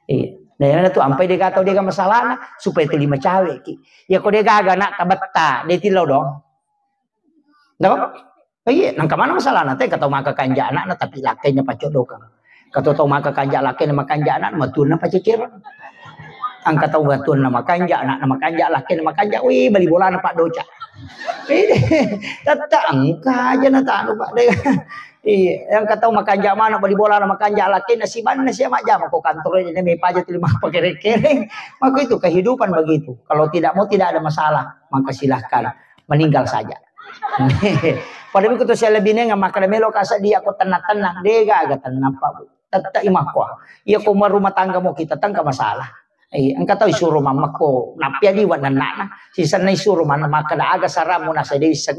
Iya. Nah, itu sampai dia kata dia masalah supaya itu 5 cewek. Ya kode gaga nak kabetta, dia tilau dong. Dong? Iya, nang kemana masalah nanti kata maka kanja anak tapi lakainya pacodokan. Kata tahu maka kanja laki nama kanja anak matun nama ciciran. Angkat tahu batun nama kanja anak nama kanja laki nama kanja. Wih beli bola nama Pak Doca. Ini tata angka aja nata anu Pak deh. Iya, yang kata maka kanja mana beli bola nama kanja laki nasi ban nasi mak jam aku kantornya ini pajak terima pakai rekening. Maka itu kehidupan begitu. Kalau tidak mau tidak ada masalah, maka silahkan meninggal saja. Padahal itu saya lebih nengang maka melo kasa dia aku tenang-tenang dia gak tenang Pak Bu. Tata imakwa. Iya ko rumah tangga mo kita tangga masalah. Ang kataw isuro mama ko napya di wan nana. Sisa na isuro mana maka na aga saramo na sa desan.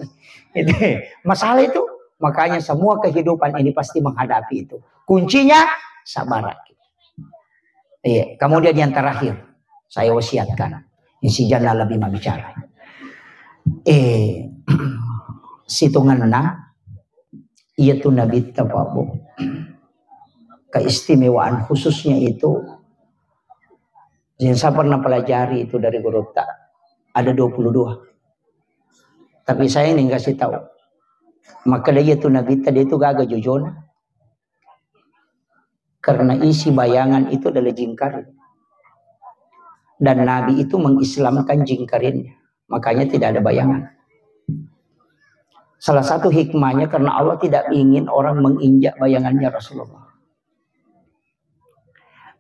Masalah itu. Makanya semua kehidupan ini pasti menghadapi itu. Kuncinya sabar. Iya. Kemudian yang terakhir saya wasiatkan. Si Jana lebih bicara. Situngan na iya tuh Nabi Tawabu. Keistimewaan khususnya itu yang saya pernah pelajari itu dari guru tak ada 22 tapi saya ini kasih tahu maka dia itu Nabi tadi itu gagah jujona karena isi bayangan itu adalah jingkar dan Nabi itu mengislamkan jingkarinnya makanya tidak ada bayangan. Salah satu hikmahnya karena Allah tidak ingin orang menginjak bayangannya Rasulullah.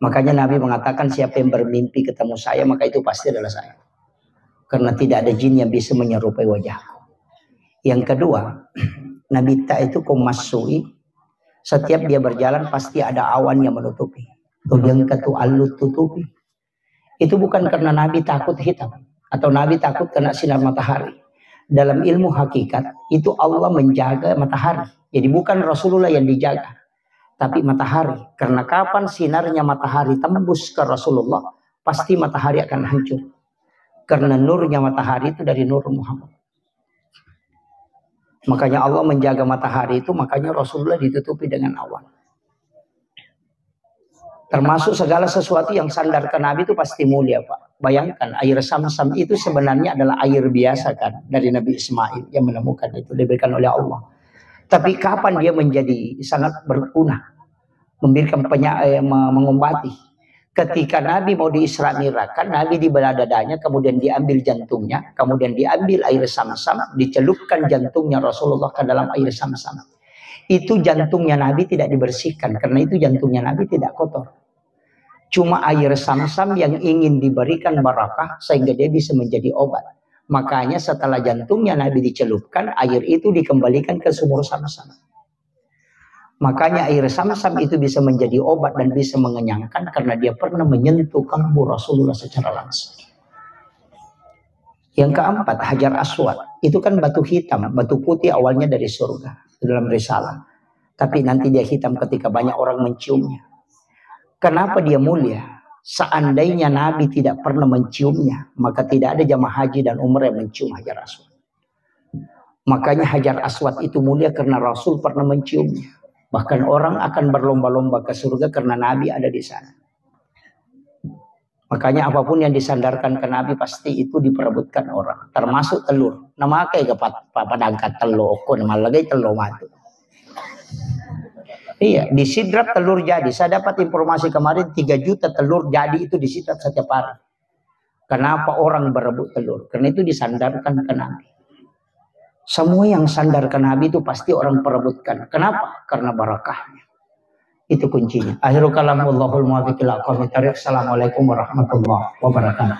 Makanya Nabi mengatakan siapa yang bermimpi ketemu saya maka itu pasti adalah saya. Karena tidak ada jin yang bisa menyerupai wajahku. Yang kedua, Nabi ta itu komasui. Setiap dia berjalan pasti ada awan yang menutupi. Yang ketu alut tutupi. Itu bukan karena Nabi takut hitam. Atau Nabi takut kena sinar matahari. Dalam ilmu hakikat itu Allah menjaga matahari. Jadi bukan Rasulullah yang dijaga. Tapi matahari, karena kapan sinarnya matahari tembus ke Rasulullah, pasti matahari akan hancur. Karena nurnya matahari itu dari nur Muhammad. Makanya Allah menjaga matahari itu, makanya Rasulullah ditutupi dengan awan. Termasuk segala sesuatu yang sandar ke Nabi itu pasti mulia Pak. Bayangkan air Sam-Sam itu sebenarnya adalah air biasa kan. Dari Nabi Ismail yang menemukan itu, diberikan oleh Allah. Tapi kapan dia menjadi sangat berguna, memberikan mengobati. Ketika Nabi mau diisra mi'rajkan, Nabi dibelah dadanya, kemudian diambil jantungnya, kemudian diambil air Sam-Sam, dicelupkan jantungnya Rasulullah ke dalam air Sam-Sam. Itu jantungnya Nabi tidak dibersihkan. Karena itu jantungnya Nabi tidak kotor. Cuma air Sam-Sam yang ingin diberikan barakah sehingga dia bisa menjadi obat. Makanya setelah jantungnya Nabi dicelupkan, air itu dikembalikan ke sumur Sam-Sam. Makanya air Sam-Sam itu bisa menjadi obat dan bisa mengenyangkan karena dia pernah menyentuh kalbu Rasulullah secara langsung. Yang keempat, Hajar Aswad. Itu kan batu hitam, batu putih awalnya dari surga dalam risalah. Tapi nanti dia hitam ketika banyak orang menciumnya. Kenapa dia mulia? Seandainya Nabi tidak pernah menciumnya, maka tidak ada jamaah haji dan umrah yang mencium Hajar Aswad. Makanya Hajar Aswad itu mulia karena Rasul pernah menciumnya. Bahkan orang akan berlomba-lomba ke surga karena Nabi ada di sana. Makanya apapun yang disandarkan ke Nabi pasti itu diperebutkan orang. Termasuk telur. Nama kayak padangkat telur. Aku nama lagi telur matu. Iya, di Sidrat telur jadi. Saya dapat informasi kemarin 3 juta telur jadi itu di Sidrat setiap hari. Kenapa orang berebut telur? Karena itu disandarkan ke Nabi. Semua yang sandar ke Nabi itu pasti orang perebutkan. Kenapa? Karena barakahnya. Itu kuncinya. Akhirul kalam wallahul muwaffiq ila aqwamit thariq. Assalamualaikum warahmatullahi wabarakatuh.